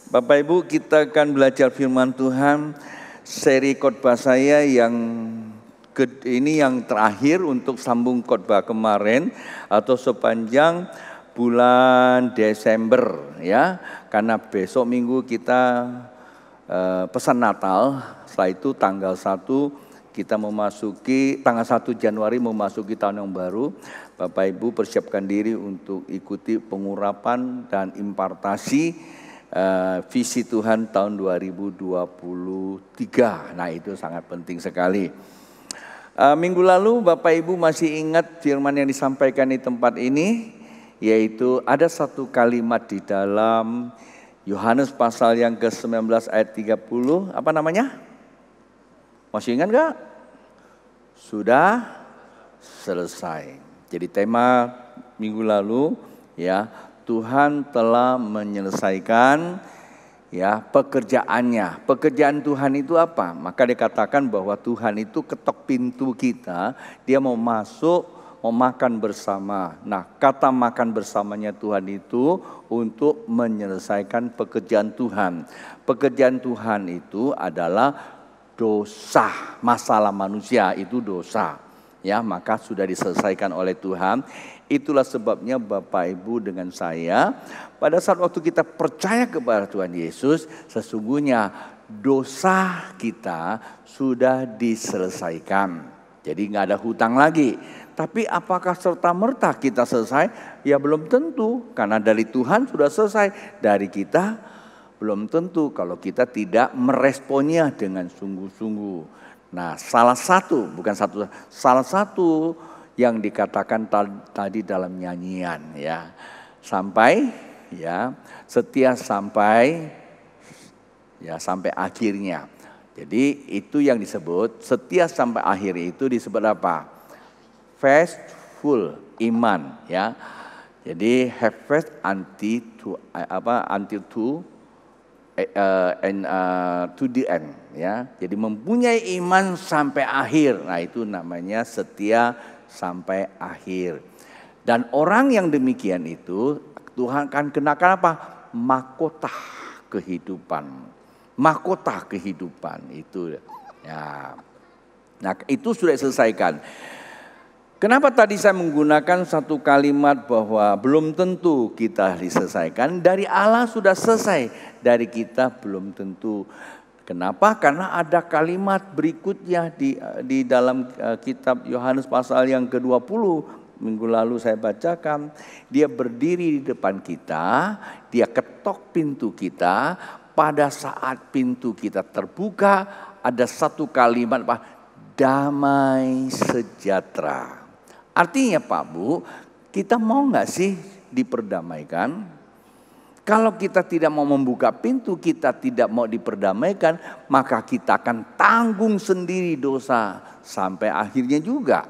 Bapak Ibu, kita akan belajar firman Tuhan. Seri khotbah saya ini yang terakhir untuk sambung khotbah kemarin atau sepanjang bulan Desember ya. Karena besok minggu kita pesan Natal, setelah itu tanggal 1 kita memasuki tanggal 1 Januari memasuki tahun yang baru. Bapak Ibu persiapkan diri untuk ikuti pengurapan dan impartasi visi Tuhan tahun 2023. Nah, itu sangat penting sekali. Minggu lalu Bapak Ibu masih ingat firman yang disampaikan di tempat ini, yaitu ada satu kalimat di dalam Yohanes pasal yang ke-19 ayat 30. Apa namanya? Masih ingat gak? Sudah selesai. Jadi tema minggu lalu ya, Tuhan telah menyelesaikan ya pekerjaannya. Pekerjaan Tuhan itu apa? Maka dikatakan bahwa Tuhan itu ketok pintu kita, dia mau masuk, mau makan bersama. Nah, kata makan bersamanya Tuhan itu untuk menyelesaikan pekerjaan Tuhan. Pekerjaan Tuhan itu adalah dosa, masalah manusia itu dosa. Ya, maka sudah diselesaikan oleh Tuhan. Itulah sebabnya Bapak Ibu dengan saya, pada saat waktu kita percaya kepada Tuhan Yesus, sesungguhnya dosa kita sudah diselesaikan. Jadi nggak ada hutang lagi. Tapi apakah serta-merta kita selesai? Ya belum tentu, karena dari Tuhan sudah selesai. Dari kita belum tentu kalau kita tidak meresponnya dengan sungguh-sungguh. Nah, salah satu yang dikatakan tadi dalam nyanyian ya, sampai ya, setia sampai ya, sampai akhirnya. Jadi itu yang disebut setia sampai akhir, itu disebut apa? Faithful, iman ya. Jadi have faith until to the end ya. Jadi mempunyai iman sampai akhir. Nah, itu namanya setia sampai akhir. Dan orang yang demikian itu Tuhan akan kenakan apa? Mahkota kehidupan. Mahkota kehidupan itu ya. Nah, itu sudah diselesaikan. Kenapa tadi saya menggunakan satu kalimat bahwa belum tentu kita diselesaikan? Dari Allah sudah selesai, dari kita belum tentu. Kenapa? Karena ada kalimat berikutnya di dalam kitab Yohanes pasal yang ke-20. Minggu lalu saya bacakan. Dia berdiri di depan kita, dia ketok pintu kita. Pada saat pintu kita terbuka, ada satu kalimat apa? Damai sejahtera. Artinya Pak Bu, kita mau gak sih diperdamaikan? Kalau kita tidak mau membuka pintu, kita tidak mau diperdamaikan, maka kita akan tanggung sendiri dosa sampai akhirnya juga.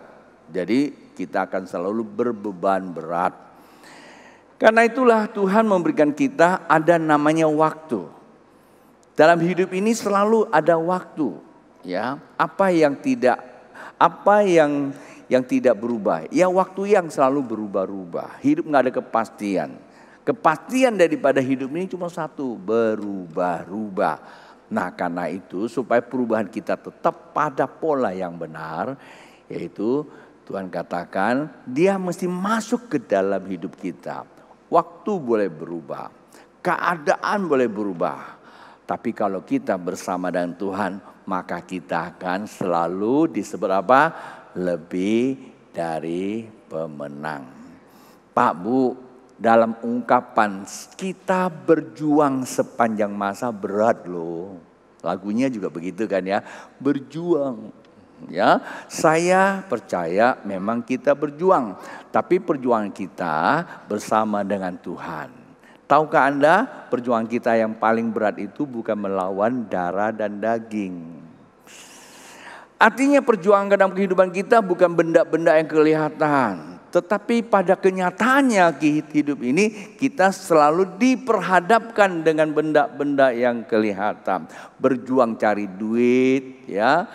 Jadi kita akan selalu berbeban berat. Karena itulah Tuhan memberikan kita ada namanya waktu. Dalam hidup ini selalu ada waktu. Ya, apa yang tidak berubah? Ya, waktu yang selalu berubah-ubah. Hidup nggak ada kepastian. Kepastian daripada hidup ini cuma satu, berubah-ubah. Nah, karena itu supaya perubahan kita tetap pada pola yang benar, yaitu Tuhan katakan dia mesti masuk ke dalam hidup kita. Waktu boleh berubah, keadaan boleh berubah. Tapi kalau kita bersama dengan Tuhan, maka kita akan selalu disebut apa? Lebih dari pemenang. Pak Bu, dalam ungkapan kita berjuang sepanjang masa berat loh. Lagunya juga begitu kan ya, berjuang. Ya, saya percaya memang kita berjuang, tapi perjuangan kita bersama dengan Tuhan. Tahukah Anda, perjuangan kita yang paling berat itu bukan melawan darah dan daging. Artinya perjuangan dalam kehidupan kita bukan benda-benda yang kelihatan. Tetapi pada kenyataannya hidup ini kita selalu diperhadapkan dengan benda-benda yang kelihatan. Berjuang cari duit ya.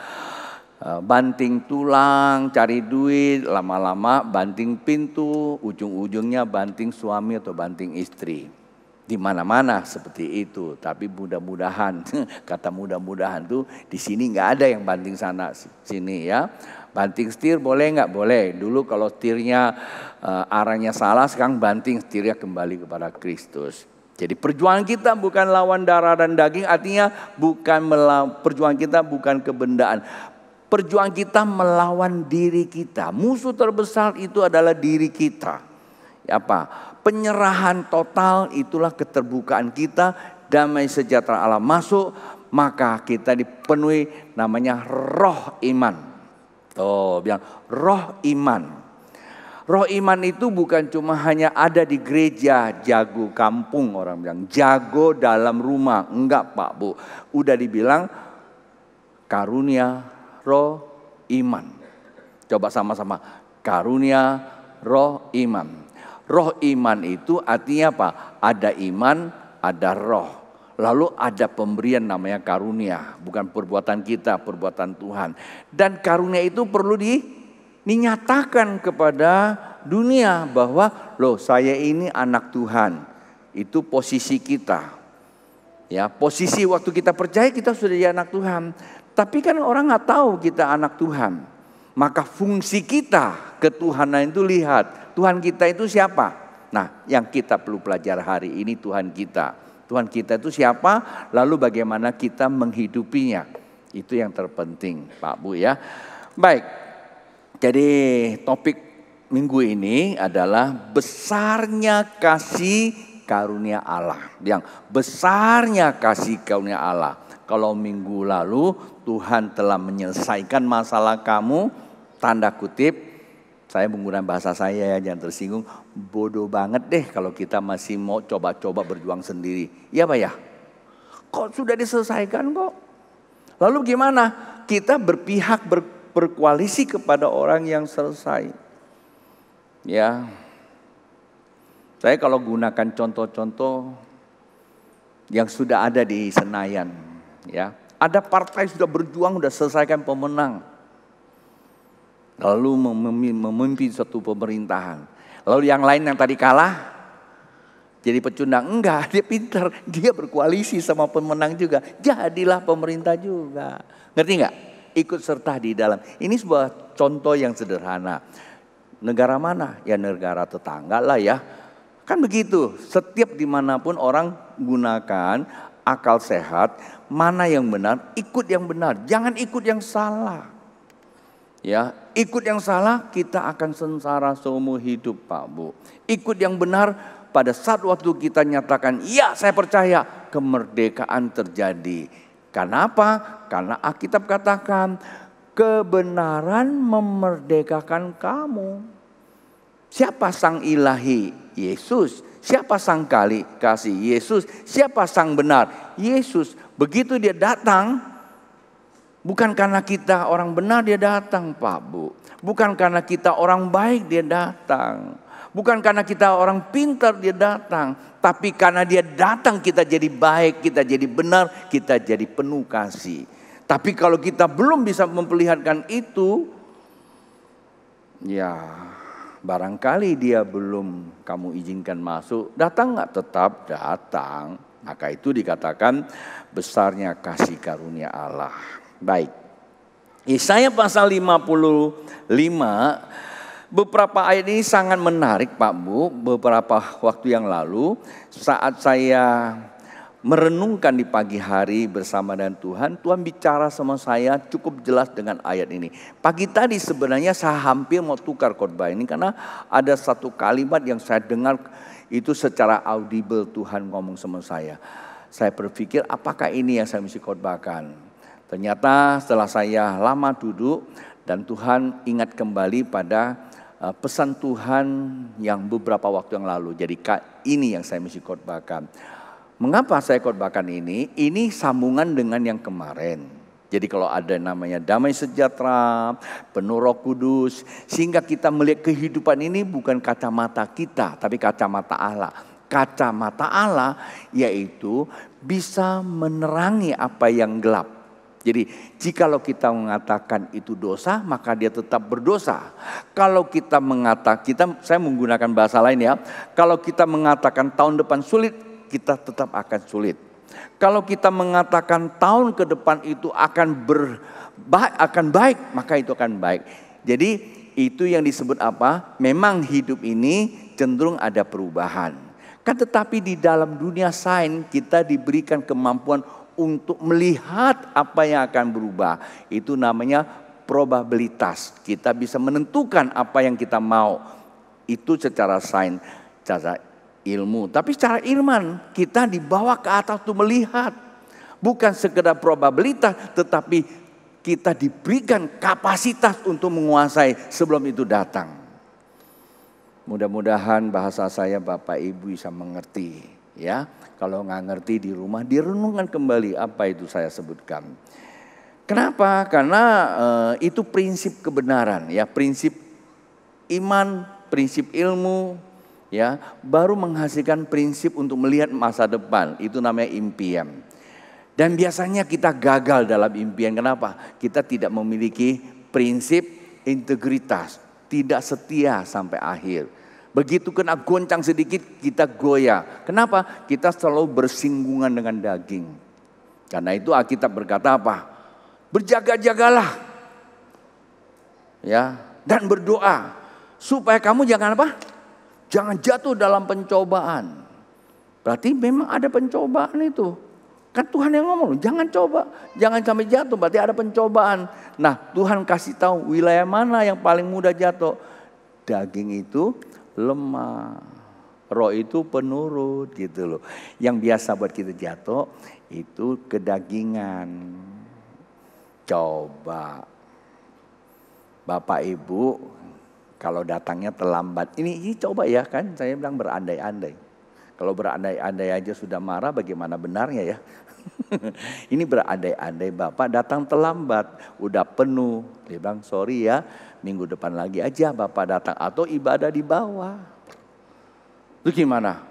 Banting tulang, cari duit, lama-lama banting pintu, ujung-ujungnya banting suami atau banting istri. di mana-mana seperti itu. Tapi mudah-mudahan, kata mudah-mudahan tuh di sini nggak ada yang banting sana sini ya. Banting setir boleh nggak? Boleh. Dulu kalau setirnya arahnya salah, sekarang banting setirnya kembali kepada Kristus. Jadi perjuangan kita bukan lawan darah dan daging, artinya perjuangan kita bukan kebendaan. Perjuangan kita melawan diri kita. Musuh terbesar itu adalah diri kita. Apa? Penyerahan total, itulah keterbukaan kita. Damai sejahtera Allah masuk, maka kita dipenuhi namanya roh iman. Oh, bilang roh iman. Roh iman itu bukan cuma hanya ada di gereja, jago kampung, orang bilang jago dalam rumah. Enggak Pak Bu, udah dibilang karunia roh iman. Coba sama-sama, karunia roh iman. Roh iman itu artinya apa? Ada iman, ada roh. Lalu ada pemberian namanya karunia. Bukan perbuatan kita, perbuatan Tuhan. Dan karunia itu perlu dinyatakan kepada dunia bahwa loh saya ini anak Tuhan. Itu posisi kita. Ya, posisi waktu kita percaya kita sudah jadi anak Tuhan. Tapi kan orang nggak tahu kita anak Tuhan. Maka fungsi kita ketuhanan itu lihat. Tuhan kita itu siapa? Nah, yang kita perlu pelajari hari ini Tuhan kita. Tuhan kita itu siapa? Lalu bagaimana kita menghidupinya? Itu yang terpenting Pak Bu ya. Baik, jadi topik minggu ini adalah besarnya kasih karunia Allah. Yang besarnya kasih karunia Allah. Kalau minggu lalu Tuhan telah menyelesaikan masalah kamu, tanda kutip, saya menggunakan bahasa saya ya, jangan tersinggung. Bodoh banget deh kalau kita masih mau coba-coba berjuang sendiri. Iya Pak ya? Kok sudah diselesaikan kok? Lalu gimana? Kita berpihak, berkoalisi kepada orang yang selesai. Ya, saya kalau gunakan contoh-contoh yang sudah ada di Senayan. Ya, ada partai sudah berjuang, sudah selesaikan pemenang. Lalu memimpin suatu pemerintahan. Lalu yang lain yang tadi kalah jadi pecundang. Enggak, dia pintar. Dia berkoalisi sama pemenang juga. Jadilah pemerintah juga. Ngerti enggak? Ikut serta di dalam. Ini sebuah contoh yang sederhana. Negara mana? Ya negara tetangga lah ya. Kan begitu. Setiap dimanapun orang gunakan akal sehat. Mana yang benar? Ikut yang benar. Jangan ikut yang salah. Ya, ikut yang salah kita akan sengsara seumur hidup Pak Bu. Ikut yang benar pada saat waktu kita nyatakan ya saya percaya, kemerdekaan terjadi. Karena apa? Karena Alkitab katakan kebenaran memerdekakan kamu. Siapa sang ilahi? Yesus. Siapa sang kasih? Yesus. Siapa sang benar? Yesus. Begitu dia datang, bukan karena kita orang benar dia datang Pak Bu. Bukan karena kita orang baik dia datang. Bukan karena kita orang pintar dia datang. Tapi karena dia datang kita jadi baik, kita jadi benar, kita jadi penuh kasih. Tapi kalau kita belum bisa memperlihatkan itu, ya barangkali dia belum kamu izinkan masuk. Datang gak? Tetap datang. Maka itu dikatakan besarnya kasih karunia Allah. Baik, Yesaya pasal 55, beberapa ayat ini sangat menarik Pak Bu. Beberapa waktu yang lalu saat saya merenungkan di pagi hari bersama dengan Tuhan, Tuhan bicara sama saya cukup jelas dengan ayat ini. Pagi tadi sebenarnya saya hampir mau tukar khotbah ini karena ada satu kalimat yang saya dengar itu secara audible Tuhan ngomong sama saya. Saya berpikir apakah ini yang saya mesti khotbahkan. Ternyata setelah saya lama duduk dan Tuhan ingat kembali pada pesan Tuhan yang beberapa waktu yang lalu. Jadi ini yang saya mesti khotbahkan. Mengapa saya khotbahkan ini? Ini sambungan dengan yang kemarin. Jadi kalau ada namanya damai sejahtera, penuh Roh Kudus, sehingga kita melihat kehidupan ini bukan kacamata kita, tapi kacamata Allah. Kacamata Allah yaitu bisa menerangi apa yang gelap. Jadi jikalau kita mengatakan itu dosa, maka dia tetap berdosa. Kalau kita mengatakan, saya menggunakan bahasa lain ya. Kalau kita mengatakan tahun depan sulit, kita tetap akan sulit. Kalau kita mengatakan tahun ke depan itu akan baik, maka itu akan baik. Jadi itu yang disebut apa? Memang hidup ini cenderung ada perubahan. Kan tetapi di dalam dunia sains kita diberikan kemampuan untuk melihat apa yang akan berubah. Itu namanya probabilitas. Kita bisa menentukan apa yang kita mau. Itu secara sains, secara ilmu. Tapi secara ilman kita dibawa ke atas untuk melihat. Bukan sekedar probabilitas, tetapi kita diberikan kapasitas untuk menguasai sebelum itu datang. Mudah-mudahan bahasa saya Bapak Ibu bisa mengerti, ya. Kalau nggak ngerti di rumah, direnungkan kembali apa itu saya sebutkan. Kenapa? Karena itu prinsip kebenaran, ya, prinsip iman, prinsip ilmu, ya, baru menghasilkan prinsip untuk melihat masa depan. Itu namanya impian. Dan biasanya kita gagal dalam impian. Kenapa? Kita tidak memiliki prinsip integritas, tidak setia sampai akhir. Begitu kena goncang sedikit kita goyah. Kenapa? Kita selalu bersinggungan dengan daging. Karena itu Alkitab berkata apa? Berjaga-jagalah, ya, dan berdoa supaya kamu jangan apa? Jangan jatuh dalam pencobaan. Berarti memang ada pencobaan itu. Kan Tuhan yang ngomong, jangan coba, jangan sampai jatuh, berarti ada pencobaan. Nah, Tuhan kasih tahu wilayah mana yang paling mudah jatuh. Daging itu lemah, roh itu penurut gitu loh. Yang biasa buat kita jatuh itu kedagingan. Coba Bapak Ibu kalau datangnya terlambat, ini coba ya kan, saya bilang berandai-andai. Kalau berandai-andai aja sudah marah, bagaimana benarnya ya? Ini berandai-andai Bapak datang terlambat, udah penuh. Dia bilang sorry ya, minggu depan lagi aja Bapak datang atau ibadah di bawah. Itu gimana?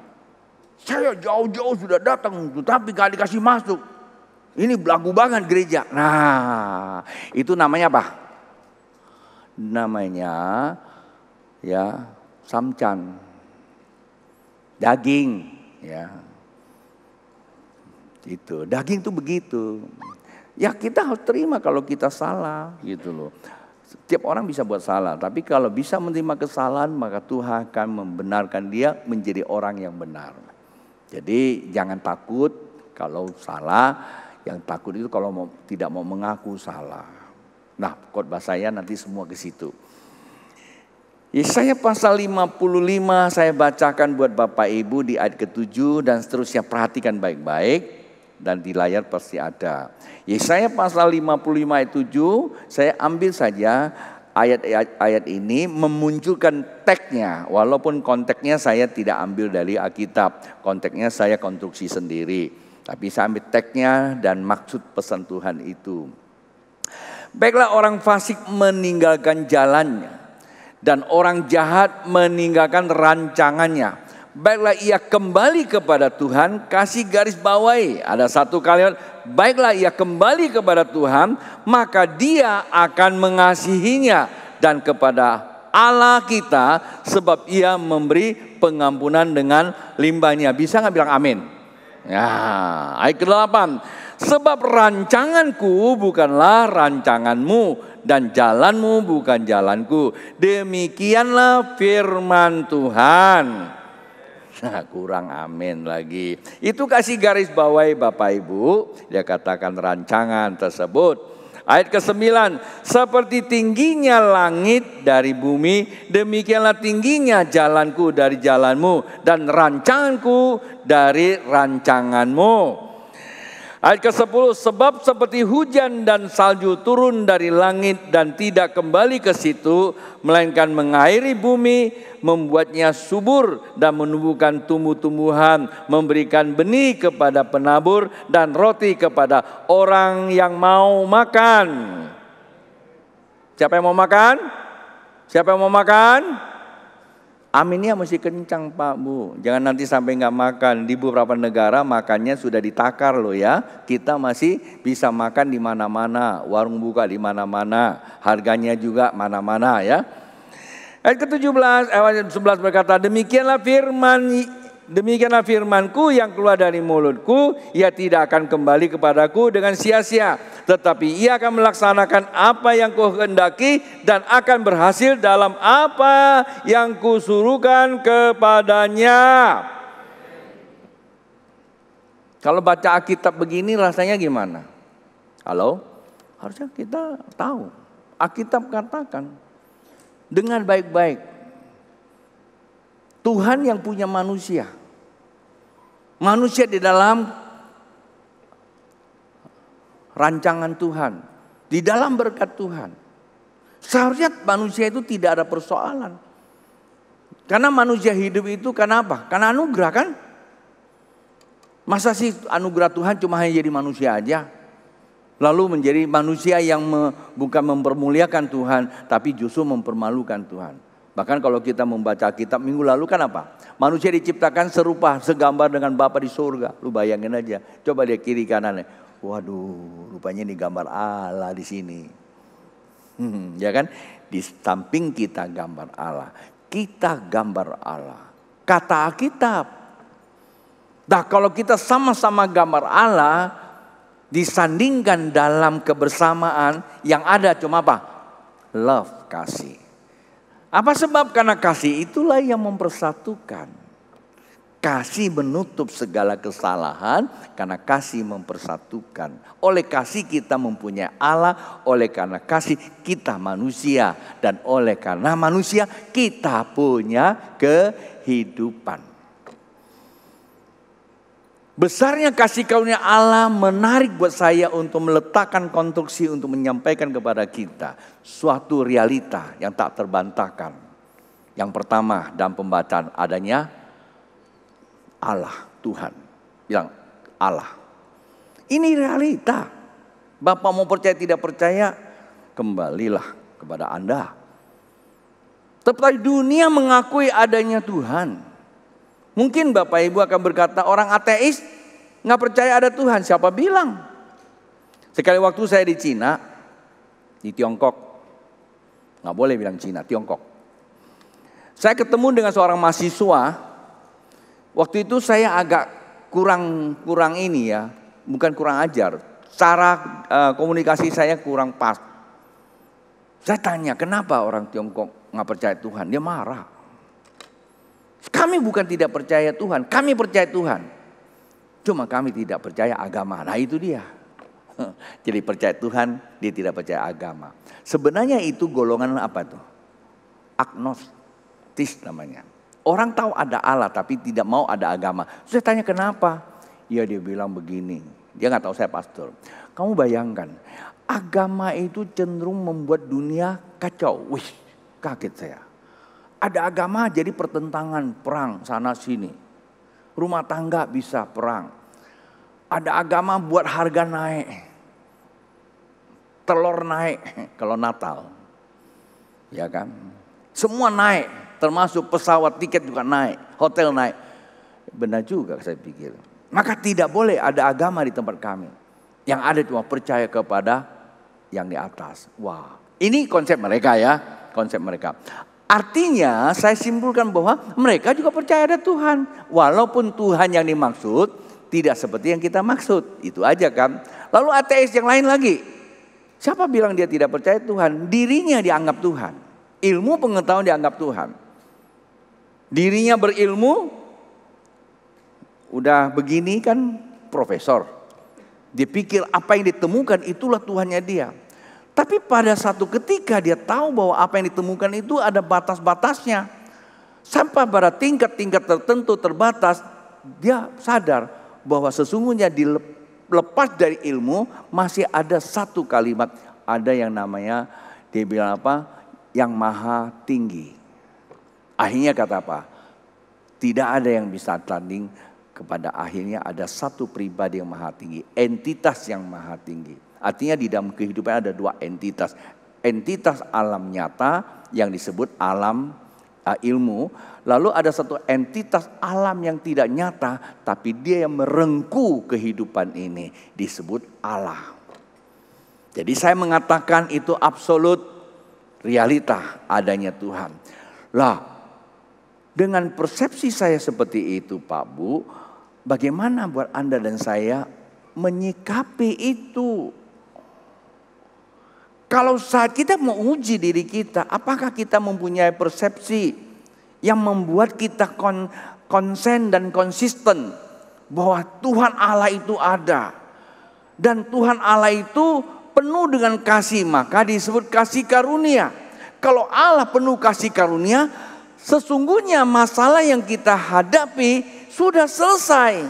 Saya jauh-jauh sudah datang, tapi gak dikasih masuk. Ini belagu banget gereja. Nah, itu namanya apa? Namanya ya samcan, daging, ya. Itu daging tuh begitu. Ya kita harus terima kalau kita salah gitu loh. Setiap orang bisa buat salah, tapi kalau bisa menerima kesalahan maka Tuhan akan membenarkan dia menjadi orang yang benar. Jadi jangan takut kalau salah. Yang takut itu kalau tidak mau mengaku salah. Nah, khotbah saya nanti semua ke situ. Yesaya pasal 55 saya bacakan buat Bapak Ibu di ayat ke-7 dan seterusnya, perhatikan baik-baik. Dan di layar pasti ada. Yesaya pasal 55 ayat 7, saya ambil saja ayat ini memunculkan teksnya. Walaupun konteksnya saya tidak ambil dari Alkitab. Konteksnya saya konstruksi sendiri. Tapi saya ambil teksnya dan maksud pesan Tuhan itu. Baiklah orang fasik meninggalkan jalannya. Dan orang jahat meninggalkan rancangannya. Baiklah ia kembali kepada Tuhan, kasih garis bawahi. Ada satu kalimat, baiklah ia kembali kepada Tuhan, maka dia akan mengasihinya. Dan kepada Allah kita, sebab ia memberi pengampunan dengan limbahnya. Bisa gak bilang amin? Ya, ayat ke-8. Sebab rancanganku bukanlah rancanganmu, dan jalanmu bukan jalanku. Demikianlah firman Tuhan. Nah, kurang amin lagi. Itu kasih garis bawahi Bapak Ibu. Dia katakan rancangan tersebut. Ayat ke-9. Seperti tingginya langit dari bumi, demikianlah tingginya jalanku dari jalanmu, dan rancanganku dari rancanganmu. Ayat ke-10, sebab seperti hujan dan salju turun dari langit dan tidak kembali ke situ, melainkan mengairi bumi, membuatnya subur dan menumbuhkan tumbuh-tumbuhan, memberikan benih kepada penabur dan roti kepada orang yang mau makan. Siapa yang mau makan? Siapa yang mau makan? Aminnya mesti kencang Pak Bu. Jangan nanti sampai nggak makan. Di beberapa negara makannya sudah ditakar loh ya. Kita masih bisa makan di mana-mana. Warung buka di mana-mana. Harganya juga mana-mana ya. Ayat ke-17, ayat 11 berkata, demikianlah firman demikianlah firmanku yang keluar dari mulutku, ia tidak akan kembali kepadaku dengan sia-sia, tetapi ia akan melaksanakan apa yang kuhendaki dan akan berhasil dalam apa yang kusuruhkan kepadanya. Kalau baca Alkitab begini rasanya gimana? Halo? Harusnya kita tahu. Alkitab katakan dengan baik-baik. Tuhan yang punya manusia. Manusia di dalam rancangan Tuhan. Di dalam berkat Tuhan. Seharusnya manusia itu tidak ada persoalan. Karena manusia hidup itu karena apa? Karena anugerah kan? Masa sih anugerah Tuhan cuma hanya jadi manusia aja? Lalu menjadi manusia yang bukan mempermuliakan Tuhan, tapi justru mempermalukan Tuhan. Bahkan kalau kita membaca kitab minggu lalu kan apa? Manusia diciptakan serupa, segambar dengan Bapa di surga. Lu bayangin aja. Coba dia kiri kanan. Waduh, rupanya ini gambar Allah di sini. Ya kan? Di samping kita gambar Allah. Kita gambar Allah. Kata Alkitab. Nah kalau kita sama-sama gambar Allah, disandingkan dalam kebersamaan yang ada cuma apa? Love, kasih. Apa sebab? Karena kasih itulah yang mempersatukan. Kasih menutup segala kesalahan karena kasih mempersatukan. Oleh kasih kita mempunyai Allah, oleh karena kasih kita manusia. Dan oleh karena manusia kita punya kehidupan. Besarnya kasih karunia Allah menarik buat saya untuk meletakkan konstruksi untuk menyampaikan kepada kita suatu realita yang tak terbantahkan. Yang pertama dalam pembacaan adanya Allah, Tuhan. Bilang Allah. Ini realita. Bapak mau percaya tidak percaya, kembalilah kepada Anda. Tetapi dunia mengakui adanya Tuhan. Mungkin Bapak Ibu akan berkata orang ateis nggak percaya ada Tuhan. Siapa bilang? Sekali waktu saya di Cina, di Tiongkok, nggak boleh bilang Cina, Tiongkok. Saya ketemu dengan seorang mahasiswa. Waktu itu saya agak kurang ini ya, bukan kurang ajar. Cara komunikasi saya kurang pas. Saya tanya kenapa orang Tiongkok nggak percaya Tuhan? Dia marah. Kami bukan tidak percaya Tuhan, kami percaya Tuhan. Cuma kami tidak percaya agama. Nah itu dia. Jadi percaya Tuhan, dia tidak percaya agama. Sebenarnya itu golongan apa tuh? Agnostis namanya. Orang tahu ada Allah tapi tidak mau ada agama. Saya tanya kenapa? Ya dia bilang begini. Dia nggak tahu saya pastor. Kamu bayangkan, agama itu cenderung membuat dunia kacau. Wih, kaget saya. Ada agama jadi pertentangan, perang sana sini. Rumah tangga bisa perang. Ada agama buat harga naik. Telur naik kalau Natal. Ya kan? Semua naik, termasuk pesawat tiket juga naik, hotel naik. Benar juga saya pikir. Maka tidak boleh ada agama di tempat kami. Yang ada cuma percaya kepada yang di atas. Wah, ini konsep mereka ya, konsep mereka. Artinya saya simpulkan bahwa mereka juga percaya ada Tuhan. Walaupun Tuhan yang dimaksud tidak seperti yang kita maksud. Itu aja kan. Lalu ateis yang lain lagi. Siapa bilang dia tidak percaya Tuhan? Dirinya dianggap Tuhan. Ilmu pengetahuan dianggap Tuhan. Dirinya berilmu. Udah begini kan profesor. Dia pikir apa yang ditemukan itulah Tuhannya dia. Tapi pada satu ketika dia tahu bahwa apa yang ditemukan itu ada batas-batasnya. Sampai pada tingkat-tingkat tertentu terbatas, dia sadar bahwa sesungguhnya dilepas dari ilmu masih ada satu kalimat. Ada yang namanya, dia bilang apa? Yang maha tinggi. Akhirnya kata apa? Tidak ada yang bisa tanding kepada akhirnya ada satu pribadi yang maha tinggi. Entitas yang maha tinggi. Artinya di dalam kehidupan ada dua entitas. Entitas alam nyata yang disebut alam ilmu. Lalu ada satu entitas alam yang tidak nyata. Tapi dia yang merengkuh kehidupan ini. Disebut Allah. Jadi saya mengatakan itu absolut realita adanya Tuhan. Lah, Dengan persepsi saya seperti itu Pak Bu, bagaimana buat Anda dan saya menyikapi itu? Kalau saat kita mau uji diri kita, apakah kita mempunyai persepsi yang membuat kita konsen dan konsisten bahwa Tuhan Allah itu ada. Dan Tuhan Allah itu penuh dengan kasih, maka disebut kasih karunia. Kalau Allah penuh kasih karunia, sesungguhnya masalah yang kita hadapi sudah selesai.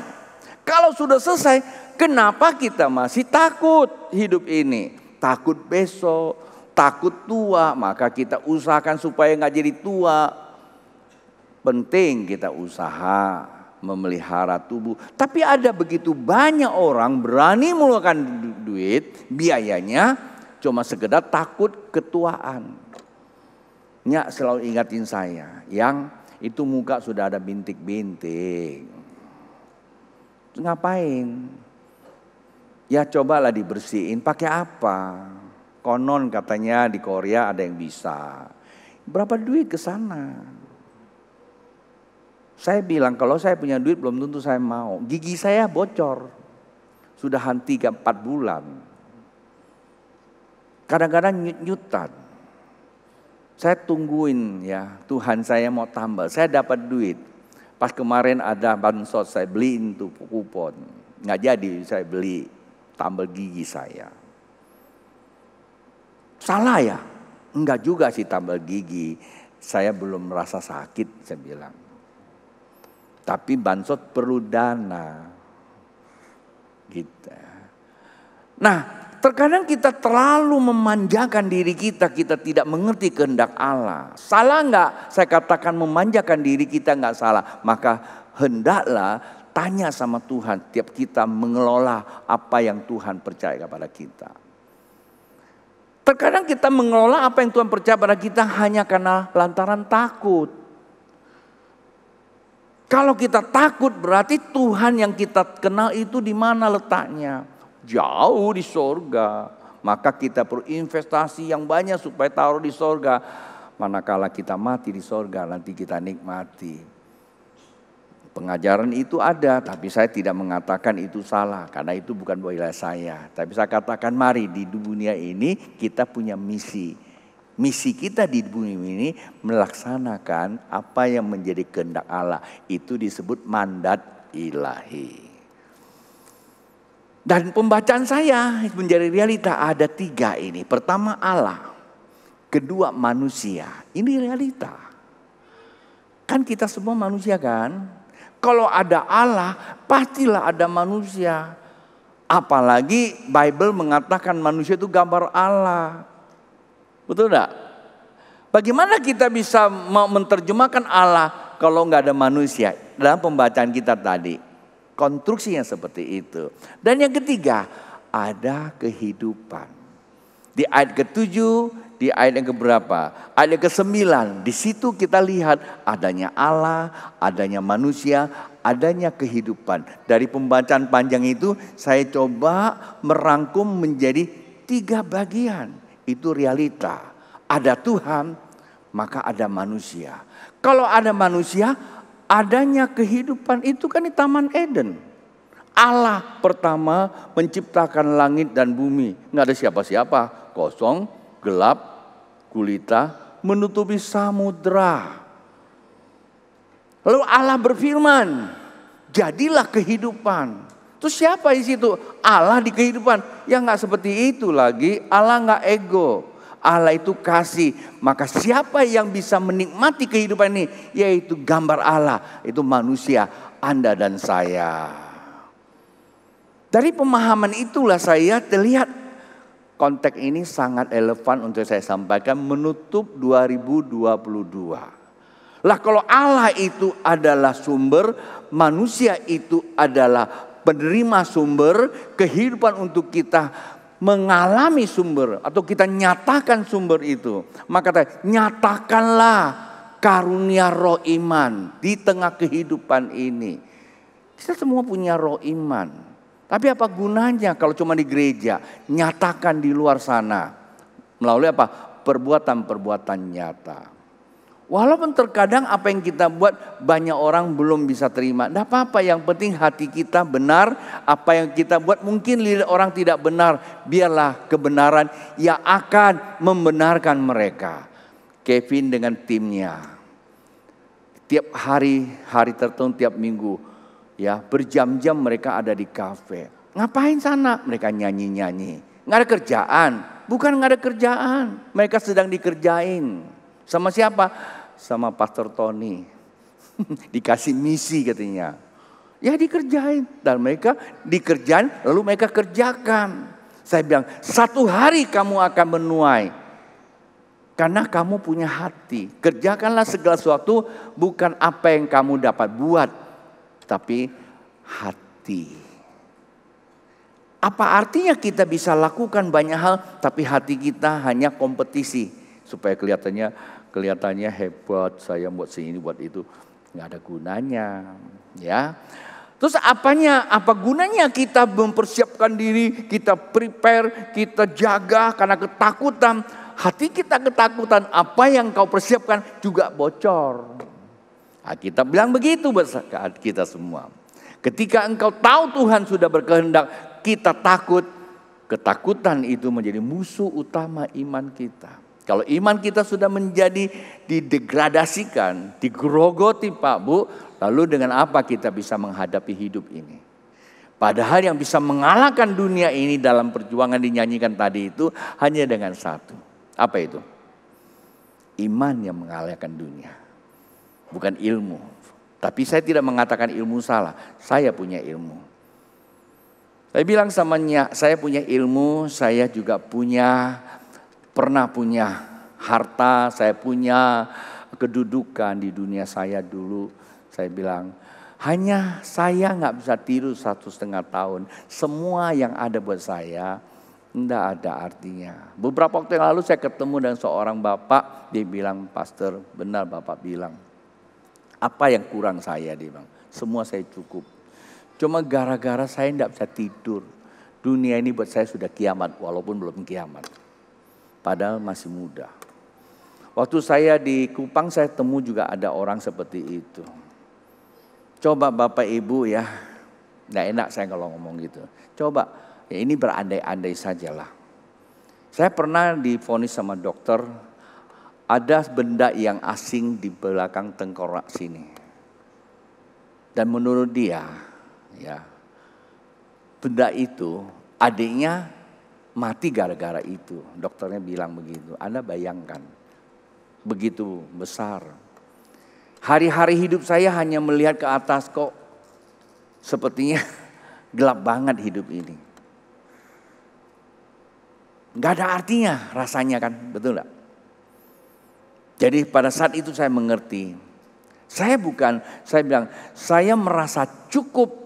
Kalau sudah selesai, kenapa kita masih takut hidup ini? Takut besok, takut tua, maka kita usahakan supaya nggak jadi tua. Penting kita usaha memelihara tubuh. Tapi ada begitu banyak orang berani mengeluarkan duit, biayanya cuma sekedar takut ketuaan. Nyak selalu ingatin saya, yang itu muka sudah ada bintik-bintik. Ngapain? Ya cobalah dibersihin, pakai apa? Konon katanya di Korea ada yang bisa. Berapa duit ke sana? Saya bilang kalau saya punya duit belum tentu saya mau. Gigi saya bocor. Sudah 3-4 bulan. Kadang-kadang nyut-nyutan. Saya tungguin ya, Tuhan saya mau tambah. Saya dapat duit. Pas kemarin ada bansos, saya beliin tuh kupon. Nggak jadi saya beli tambal gigi saya. Salah ya? Enggak juga sih tambal gigi. Saya belum merasa sakit, saya bilang. Tapi bansos perlu dana. Gitu. Nah, terkadang kita terlalu memanjakan diri kita, kita tidak mengerti kehendak Allah. Salah enggak? Saya katakan memanjakan diri kita enggak salah. Maka hendaklah tanya sama Tuhan tiap kita mengelola apa yang Tuhan percaya kepada kita. Terkadang kita mengelola apa yang Tuhan percaya pada kita hanya karena lantaran takut. Kalau kita takut berarti Tuhan yang kita kenal itu di mana letaknya? Jauh di sorga. Maka kita perlu investasi yang banyak supaya taruh di sorga. Manakala kita mati di sorga nanti kita nikmati. Pengajaran itu ada, tapi saya tidak mengatakan itu salah. Karena itu bukan wilayah saya. Tapi saya katakan mari di dunia ini kita punya misi. Misi kita di bumi ini melaksanakan apa yang menjadi kehendak Allah. Itu disebut mandat ilahi. Dan pembacaan saya menjadi realita ada 3 ini. Pertama Allah. Kedua manusia. Ini realita. Kan kita semua manusia kan? Kalau ada Allah, pastilah ada manusia. Apalagi Bible mengatakan manusia itu gambar Allah. Betul enggak? Bagaimana kita bisa menerjemahkan Allah kalau enggak ada manusia? Dalam pembacaan kita tadi, konstruksinya seperti itu. Dan yang ketiga, ada kehidupan. Di ayat ke-7, di ayat yang keberapa? Ayat yang ke-9, di situ kita lihat adanya Allah, adanya manusia, adanya kehidupan. Dari pembacaan panjang itu, saya coba merangkum menjadi 3 bagian. Itu realita. Ada Tuhan, maka ada manusia. Kalau ada manusia, adanya kehidupan. Itu kan di Taman Eden. Allah pertama menciptakan langit dan bumi. Nggak ada siapa-siapa. Kosong, gelap, gulita, menutupi samudra. Lalu Allah berfirman, jadilah kehidupan. Terus siapa di situ? Allah di kehidupan. Ya nggak seperti itu lagi. Allah nggak ego. Allah itu kasih. Maka siapa yang bisa menikmati kehidupan ini? Yaitu gambar Allah. Itu manusia, Anda dan saya. Dari pemahaman itulah saya terlihat konteks ini sangat relevan untuk saya sampaikan menutup 2022. Lah kalau Allah itu adalah sumber, manusia itu adalah penerima sumber, kehidupan untuk kita mengalami sumber atau kita nyatakan sumber itu. Maka nyatakanlah karunia roh iman di tengah kehidupan ini. Kita semua punya roh iman. Tapi apa gunanya kalau cuma di gereja? Nyatakan di luar sana. Melalui apa? Perbuatan-perbuatan nyata. Walaupun terkadang apa yang kita buat banyak orang belum bisa terima. Tidak apa-apa, yang penting hati kita benar. Apa yang kita buat mungkin lihat orang tidak benar. Biarlah kebenaran yang akan membenarkan mereka. Kevin dengan timnya. Tiap hari tertentu, tiap minggu. Ya, berjam-jam mereka ada di kafe. Ngapain sana? Mereka nyanyi-nyanyi. Nggak ada kerjaan. Bukan nggak ada kerjaan. Mereka sedang dikerjain. Sama siapa? Sama Pastor Tony. Dikasih misi katanya. Ya dikerjain. Dan mereka dikerjain lalu mereka kerjakan. Saya bilang, satu hari kamu akan menuai. Karena kamu punya hati. Kerjakanlah segala sesuatu bukan apa yang kamu dapat buat. Tapi hati. Apa artinya kita bisa lakukan banyak hal tapi hati kita hanya kompetisi. Supaya kelihatannya hebat, saya buat sini, buat itu. Nggak ada gunanya. Ya. Terus apa gunanya kita mempersiapkan diri, kita prepare, kita jaga karena ketakutan. Hati kita ketakutan, apa yang kau persiapkan juga bocor. Nah, kita bilang begitu buat kita semua. Ketika engkau tahu Tuhan sudah berkehendak, kita takut. Ketakutan itu menjadi musuh utama iman kita. Kalau iman kita sudah menjadi didegradasikan, digerogoti Pak Bu, lalu dengan apa kita bisa menghadapi hidup ini? Padahal yang bisa mengalahkan dunia ini dalam perjuangan dinyanyikan tadi itu hanya dengan satu. Apa itu? Iman yang mengalahkan dunia. Bukan ilmu. Tapi saya tidak mengatakan ilmu salah. Saya punya ilmu. Saya bilang samanya, saya punya ilmu, saya juga pernah punya harta, saya punya kedudukan di dunia saya dulu. Saya bilang, hanya saya nggak bisa tidur 1,5 tahun. Semua yang ada buat saya tidak ada artinya. Beberapa waktu yang lalu saya ketemu dengan seorang bapak, dia bilang, Pastor, benar bapak bilang. Apa yang kurang saya, dia bilang, semua saya cukup. Cuma gara-gara saya tidak bisa tidur. Dunia ini buat saya sudah kiamat, walaupun belum kiamat. Padahal masih muda. Waktu saya di Kupang saya temu juga ada orang seperti itu. Coba Bapak Ibu ya, nggak enak saya kalau ngomong gitu. Coba, ya ini berandai-andai sajalah. Saya pernah divonis sama dokter, ada benda yang asing di belakang tengkorak sini. Dan menurut dia, ya benda itu adiknya mati gara-gara itu. Dokternya bilang begitu. Anda bayangkan. Begitu besar. Hari-hari hidup saya hanya melihat ke atas kok. Sepertinya gelap banget hidup ini. Gak ada artinya rasanya kan. Betul gak? Jadi pada saat itu saya mengerti. Saya bilang, saya merasa cukup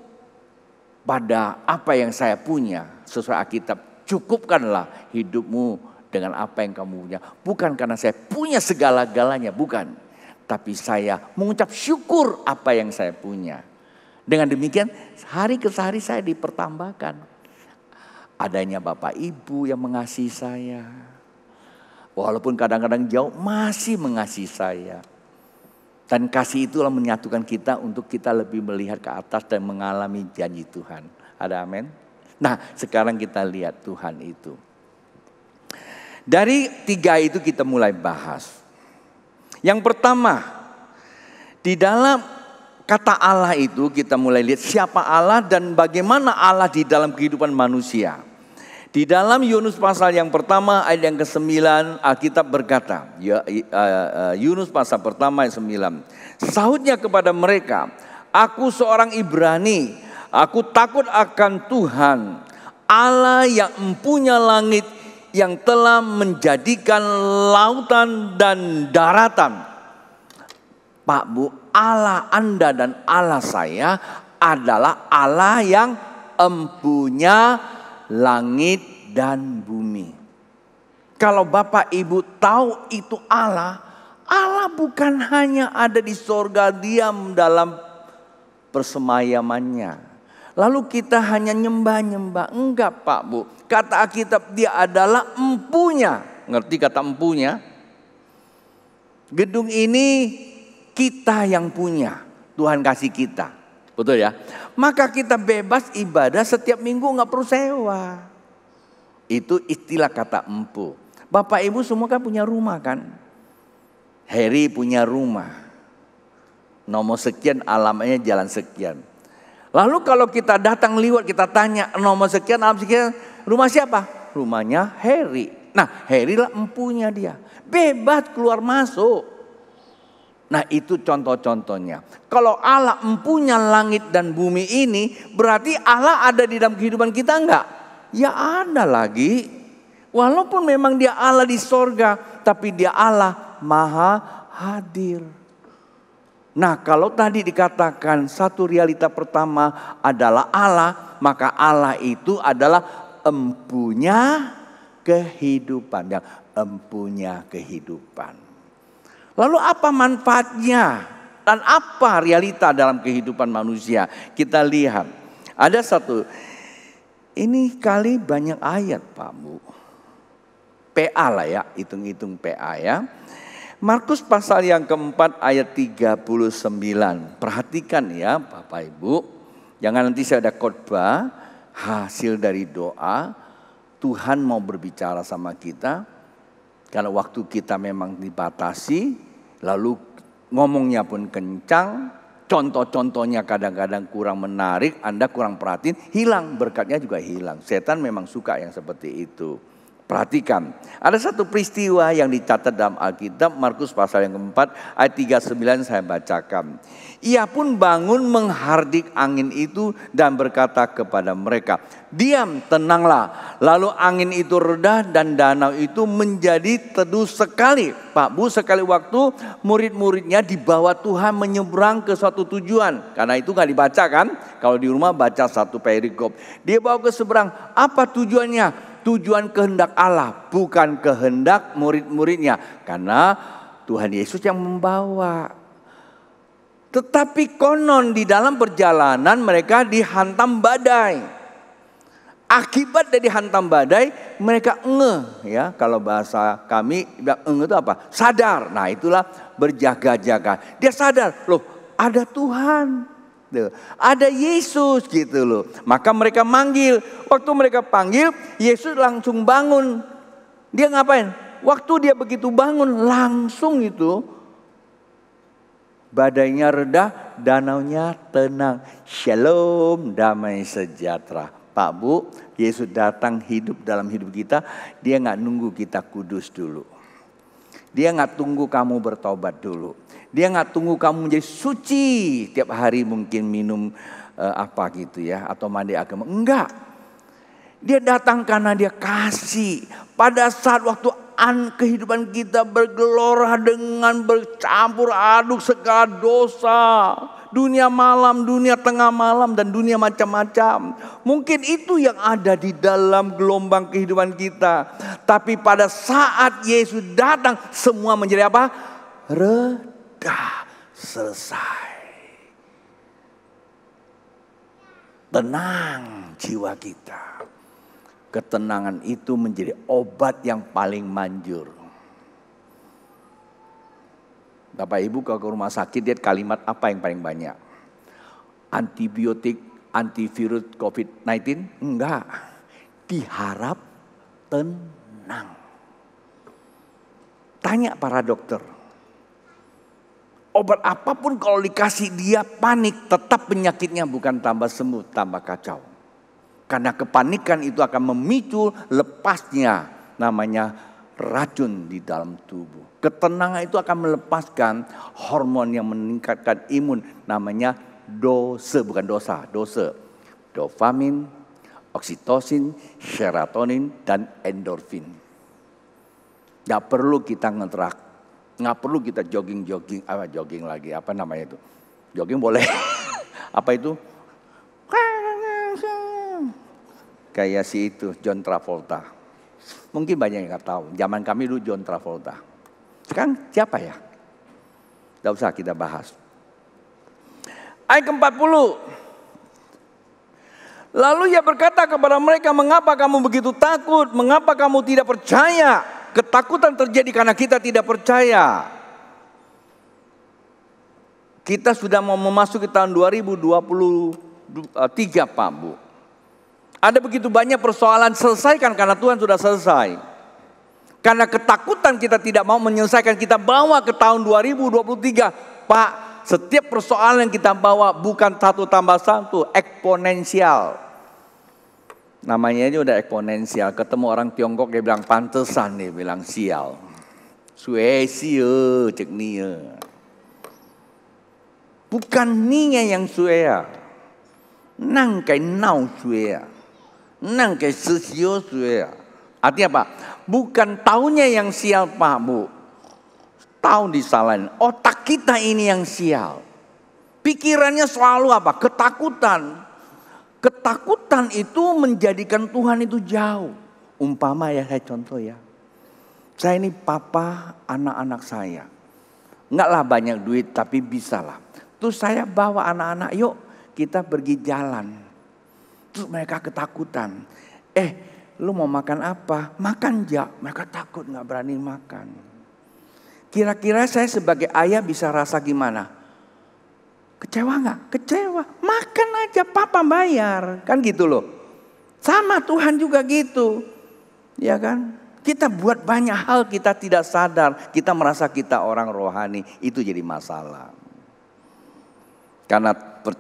pada apa yang saya punya. Sesuai Alkitab. Cukupkanlah hidupmu dengan apa yang kamu punya. Bukan karena saya punya segala-galanya, bukan. Tapi saya mengucap syukur apa yang saya punya. Dengan demikian hari ke hari saya dipertambahkan. Adanya Bapak Ibu yang mengasihi saya. Walaupun kadang-kadang jauh masih mengasihi saya. Dan kasih itulah menyatukan kita untuk kita lebih melihat ke atas dan mengalami janji Tuhan. Ada amin? Nah sekarang kita lihat Tuhan itu. Dari 3 itu kita mulai bahas. Yang pertama, di dalam kata Allah itu kita mulai lihat siapa Allah dan bagaimana Allah di dalam kehidupan manusia. Di dalam Yunus pasal yang pertama ayat yang ke-9 Alkitab berkata, Yunus pasal pertama ayat 9. Sahutnya kepada mereka, aku seorang Ibrani, aku takut akan Tuhan, Allah yang mempunyai langit, yang telah menjadikan lautan dan daratan. Pak Bu, Allah Anda dan Allah saya adalah Allah yang mempunyai langit dan bumi. Kalau Bapak Ibu tahu itu Allah, Allah bukan hanya ada di sorga diam dalam persemayamannya. Lalu kita hanya nyembah-nyembah. Enggak Pak Bu. Kata Alkitab dia adalah empunya. Ngerti kata empunya? Gedung ini kita yang punya, Tuhan kasih kita, betul ya? Maka kita bebas ibadah setiap minggu, nggak perlu sewa. Itu istilah kata empu. Bapak Ibu semua kan punya rumah kan? Heri punya rumah, nomor sekian, alamatnya jalan sekian. Lalu kalau kita datang liwat, kita tanya nomor sekian, alamat sekian, rumah siapa? Rumahnya Heri. Nah, Heri lah empunya dia. Bebas keluar masuk. Nah, itu contoh-contohnya. Kalau Allah empunya langit dan bumi ini, berarti Allah ada di dalam kehidupan kita enggak? Ya ada lagi. Walaupun memang dia Allah di sorga, tapi dia Allah maha hadir. Nah, kalau tadi dikatakan satu realita pertama adalah Allah, maka Allah itu adalah empunya kehidupan, yang empunya kehidupan. Lalu apa manfaatnya dan apa realita dalam kehidupan manusia? Kita lihat ada satu, ini kali banyak ayat Pak Bu, PA lah ya, hitung-hitung PA ya. Markus pasal yang keempat ayat 39. Perhatikan ya Bapak Ibu. Jangan nanti saya ada khotbah hasil dari doa. Tuhan mau berbicara sama kita. Karena waktu kita memang dibatasi. Lalu ngomongnya pun kencang. Contoh-contohnya kadang-kadang kurang menarik. Anda kurang perhatiin. Hilang, berkatnya juga hilang. Setan memang suka yang seperti itu. Perhatikan, ada satu peristiwa yang dicatat dalam Alkitab, Markus pasal yang keempat ayat 39 saya bacakan. Ia pun bangun menghardik angin itu dan berkata kepada mereka, diam, tenanglah. Lalu angin itu reda dan danau itu menjadi teduh sekali. Pak Bu, sekali waktu murid-muridnya dibawa Tuhan menyeberang ke suatu tujuan. Karena itu gak dibaca kan, kalau di rumah baca satu perikop. Dia bawa ke seberang, apa tujuannya? Tujuan kehendak Allah, bukan kehendak murid-muridnya. Karena Tuhan Yesus yang membawa. Tetapi konon di dalam perjalanan mereka dihantam badai. Akibat dari hantam badai mereka ngeh ya. Kalau bahasa kami ngeh itu apa? Sadar. Nah itulah berjaga-jaga. Dia sadar, loh ada Tuhan. Ada Yesus gitu loh. Maka mereka manggil. Waktu mereka panggil, Yesus langsung bangun. Dia ngapain? Waktu dia begitu bangun, langsung itu badainya reda, danaunya tenang. Shalom, damai sejahtera. Pak Bu, Yesus datang hidup dalam hidup kita. Dia gak nunggu kita kudus dulu. Dia gak tunggu kamu bertobat dulu. Dia gak tunggu kamu menjadi suci. Tiap hari mungkin minum apa gitu ya. Atau mandi agama. Enggak. Dia datang karena dia kasih. Pada saat waktu kehidupan kita bergelora dengan bercampur aduk segala dosa. Dunia malam, dunia tengah malam, dan dunia macam-macam. Mungkin itu yang ada di dalam gelombang kehidupan kita. Tapi pada saat Yesus datang, semua menjadi apa? Reda, selesai. Tenang jiwa kita. Ketenangan itu menjadi obat yang paling manjur. Bapak Ibu kalau ke rumah sakit lihat kalimat apa yang paling banyak? Antibiotik, antivirus COVID-19? Enggak. Diharap tenang. Tanya para dokter. Obat apapun kalau dikasih dia panik, tetap penyakitnya bukan tambah sembuh, tambah kacau. Karena kepanikan itu akan memicu lepasnya namanya racun di dalam tubuh. Ketenangan itu akan melepaskan hormon yang meningkatkan imun namanya dosa, bukan dosa, dosa. Dopamin, oksitosin, serotonin, dan endorfin. Gak perlu kita ngetrak, gak perlu kita jogging lagi, apa namanya itu? Jogging boleh, apa itu? Kayak si itu John Travolta. Mungkin banyak yang gak tahu. Zaman kami dulu John Travolta. Sekarang siapa ya? Tidak usah kita bahas. Ayat ke-40. Lalu ia berkata kepada mereka, mengapa kamu begitu takut? Mengapa kamu tidak percaya? Ketakutan terjadi karena kita tidak percaya. Kita sudah mau memasuki tahun 2023 Pak Bu. Ada begitu banyak persoalan, selesaikan karena Tuhan sudah selesai. Karena ketakutan kita tidak mau menyelesaikan, kita bawa ke tahun 2023. Pak, setiap persoalan yang kita bawa bukan 1+1, eksponensial. Namanya aja udah eksponensial. Ketemu orang Tiongkok dia bilang pantesan, dia bilang sial. Suesia cek nia. Bukan nia yang suea. Nang kai nau suea. Nang kai sesio suea. Artinya apa? Bukan tahunnya yang sial Pak Bu. Tahun disalahin. Otak kita ini yang sial. Pikirannya selalu apa? Ketakutan. Ketakutan itu menjadikan Tuhan itu jauh. Umpama ya, saya contoh ya. Saya ini papa anak-anak saya. Enggaklah banyak duit tapi bisalah. Terus saya bawa anak-anak, yuk kita pergi jalan. Terus mereka ketakutan. Lu mau makan apa? Makan jak. Mereka takut gak berani makan. Kira-kira saya sebagai ayah bisa rasa gimana? Kecewa gak? Kecewa. Makan aja, papa bayar. Kan gitu loh. Sama Tuhan juga gitu. Ya kan? Kita buat banyak hal kita tidak sadar. Kita merasa kita orang rohani. Itu jadi masalah. Karena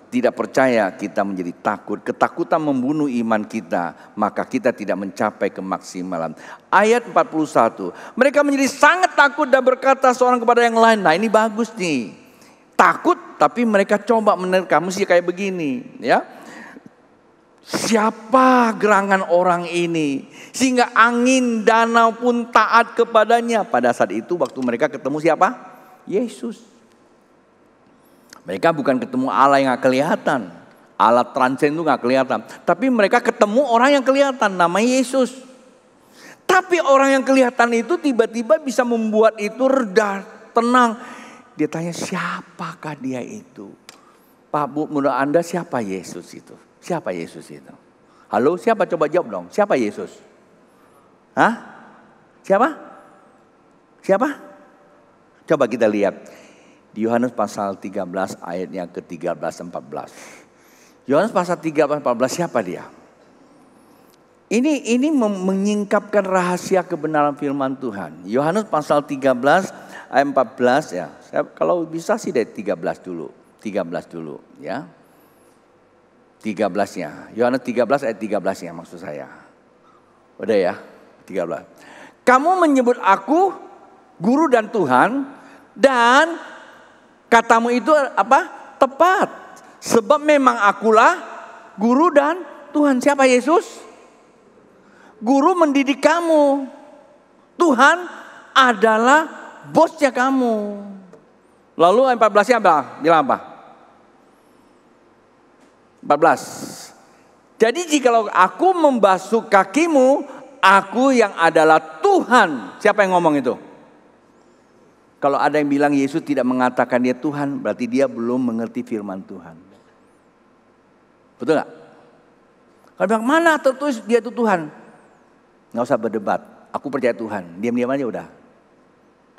tidak percaya kita menjadi takut. Ketakutan membunuh iman kita. Maka kita tidak mencapai kemaksimalan. Ayat 41. Mereka menjadi sangat takut dan berkata seorang kepada yang lain. Nah ini bagus nih. Takut tapi mereka coba menerka. Mesti kayak begini ya. Siapa gerangan orang ini sehingga angin danau pun taat kepadanya. Pada saat itu waktu mereka ketemu siapa? Yesus. Mereka bukan ketemu Allah yang gak kelihatan. Allah transend itu gak kelihatan. Tapi mereka ketemu orang yang kelihatan, namanya Yesus. Tapi orang yang kelihatan itu tiba-tiba bisa membuat itu reda, tenang. Dia tanya siapakah dia itu? Pak Bu, menurut Anda siapa Yesus itu? Siapa Yesus itu? Halo, siapa? Coba jawab dong. Siapa Yesus? Hah? Siapa? Siapa? Coba kita lihat. Di Yohanes pasal 13 ayatnya ke-13-14. Yohanes pasal 13-14 siapa dia? Ini menyingkapkan rahasia kebenaran firman Tuhan. Yohanes pasal 13 ayat 14 ya. Kalau bisa sih dari 13 dulu. 13 dulu ya. 13-nya. Yohanes 13 ayat 13-nya maksud saya. Udah ya, 13. Kamu menyebut aku guru dan Tuhan dan katamu itu apa? Tepat. Sebab memang akulah guru dan Tuhan. Siapa Yesus? Guru mendidik kamu. Tuhan adalah bosnya kamu. Lalu ayat 14-nya apa? Bilang apa? 14. Jadi jikalau aku membasuh kakimu, aku yang adalah Tuhan. Siapa yang ngomong itu? Kalau ada yang bilang Yesus tidak mengatakan dia Tuhan, berarti dia belum mengerti firman Tuhan. Betul gak? Kalau bilang mana tertulis dia itu Tuhan? Gak usah berdebat. Aku percaya Tuhan. Diam-diam aja udah.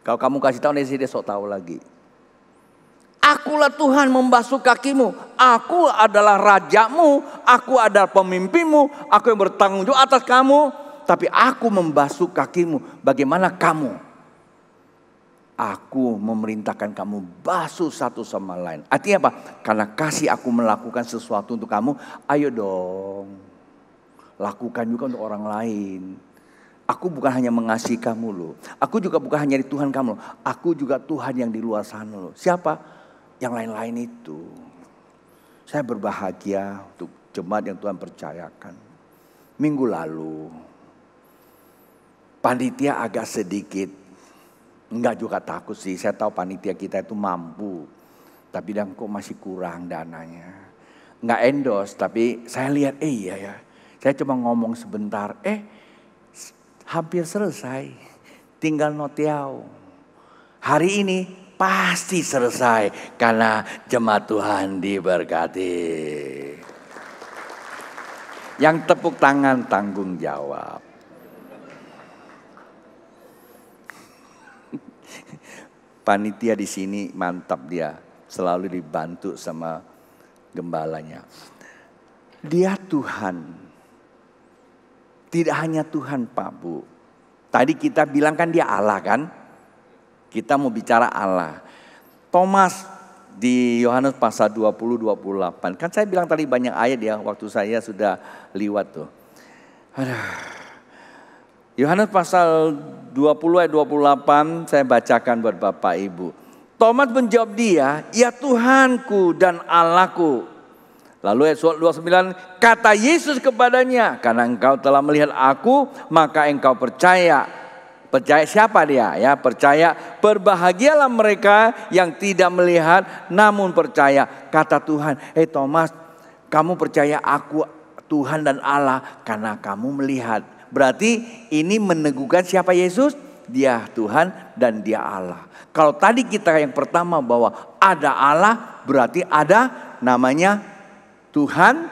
Kalau kamu kasih tahu dia sok tahu lagi. Akulah Tuhan membasuh kakimu. Aku adalah rajamu. Aku adalah pemimpinmu. Aku yang bertanggung jawab atas kamu. Tapi aku membasuh kakimu. Bagaimana kamu? Aku memerintahkan kamu basuh satu sama lain. Artinya apa? Karena kasih aku melakukan sesuatu untuk kamu. Ayo dong. Lakukan juga untuk orang lain. Aku bukan hanya mengasihi kamu loh. Aku juga bukan hanya di Tuhan kamu loh. Aku juga Tuhan yang di luar sana loh. Siapa? Yang lain-lain itu. Saya berbahagia untuk jemaat yang Tuhan percayakan. Minggu lalu. Panitia agak sedikit. Enggak juga takut sih. Saya tahu panitia kita itu mampu. Tapi dan kok masih kurang dananya. Enggak endorse. Tapi saya lihat iya ya. Saya cuma ngomong sebentar. Hampir selesai. Tinggal notiau. Hari ini pasti selesai. Karena jemaat Tuhan diberkati. Yang tepuk tangan tanggung jawab. Panitia di sini mantap dia. selalu dibantu sama gembalanya. Dia Tuhan. Tidak hanya Tuhan Pak Bu. Tadi kita bilang kan dia Allah kan. Kita mau bicara Allah. Thomas di Yohanes pasal 20-28. Kan saya bilang tadi banyak ayat ya. Waktu saya sudah liwat tuh. Yohanes pasal 20 ayat 28 saya bacakan buat Bapak Ibu. Thomas menjawab dia, ya Tuhanku dan Allahku. Lalu ayat 29, kata Yesus kepadanya, karena engkau telah melihat aku, maka engkau percaya. Percaya siapa dia? Ya, percaya. Berbahagialah mereka yang tidak melihat namun percaya. Kata Tuhan, Thomas, kamu percaya aku Tuhan dan Allah karena kamu melihat. Berarti ini meneguhkan siapa Yesus? Dia Tuhan dan dia Allah. Kalau tadi kita yang pertama bahwa ada Allah, berarti ada namanya Tuhan,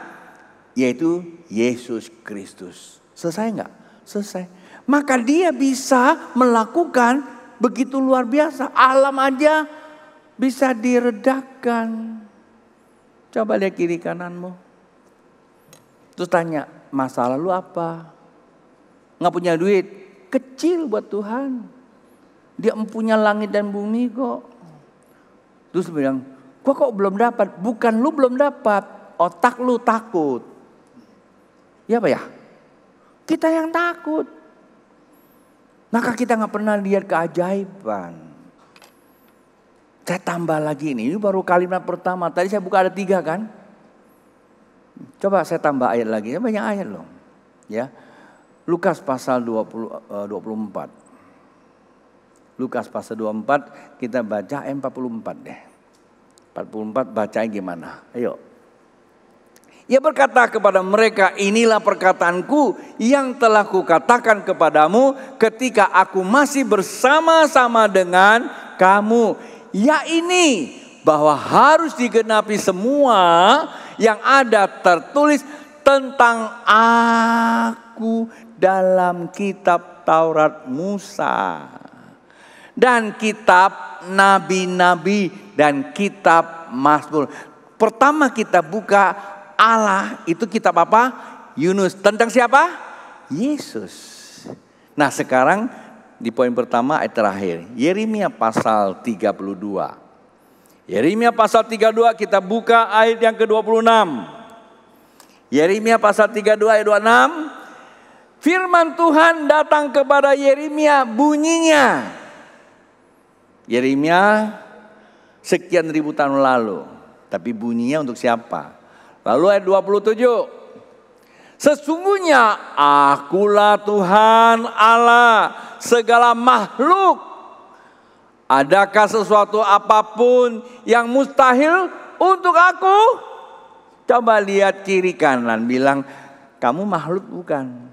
yaitu Yesus Kristus. Selesai enggak? Selesai. Maka dia bisa melakukan begitu luar biasa. Alam aja bisa diredakan. Coba lihat kiri kananmu. Terus tanya, masalah lu apa? Nggak punya duit, kecil buat Tuhan. Dia empunya langit dan bumi kok. Terus bilang, gua kok belum dapat? Bukan lu belum dapat, otak lu takut. Ya apa ya? Kita yang takut. Maka kita nggak pernah lihat keajaiban. Saya tambah lagi ini baru kalimat pertama. Tadi saya buka ada 3 kan? Coba saya tambah ayat lagi, banyak ayat loh. Ya. Lukas pasal 24. Lukas pasal 24 kita baca ayat 44 deh. 44 bacanya gimana? Ayo. Ia berkata kepada mereka, inilah perkataanku yang telah kukatakan kepadamu ketika aku masih bersama-sama dengan kamu. Ya ini bahwa harus digenapi semua yang ada tertulis tentang aku dalam kitab Taurat Musa dan kitab nabi-nabi dan kitab Mazmur. Pertama kita buka Allah, itu kitab apa? Yunus. Tentang siapa? Yesus. Nah sekarang di poin pertama ayat terakhir, Yeremia pasal 32. Yeremia pasal 32 kita buka ayat yang ke-26. Yeremia pasal 32 ayat 26. Firman Tuhan datang kepada Yeremia, bunyinya. Yeremia sekian ribu tahun lalu. Tapi bunyinya untuk siapa? Lalu ayat 27. Sesungguhnya akulah Tuhan Allah segala makhluk. Adakah sesuatu apapun yang mustahil untuk aku? Coba lihat kiri kanan, bilang kamu makhluk bukan?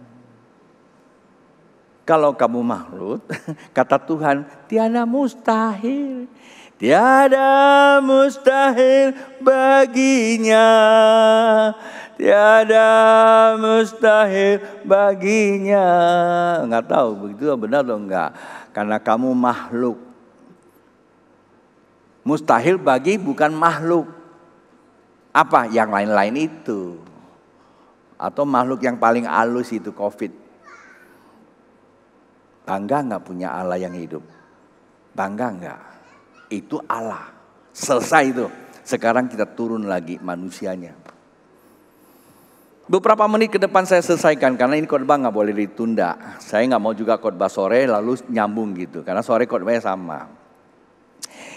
Kalau kamu makhluk, kata Tuhan, tiada mustahil. Tiada mustahil baginya. Tiada mustahil baginya. Enggak tahu begitu benar atau enggak. Karena kamu makhluk. Mustahil bagi bukan makhluk. Apa? Yang lain-lain itu. Atau makhluk yang paling halus itu COVID. Bangga enggak punya Allah yang hidup? Bangga enggak? Itu Allah. Selesai itu. Sekarang kita turun lagi manusianya. Beberapa menit ke depan saya selesaikan. Karena ini khotbah gak boleh ditunda. Saya gak mau juga khotbah sore lalu nyambung gitu. Karena sore khotbahnya sama.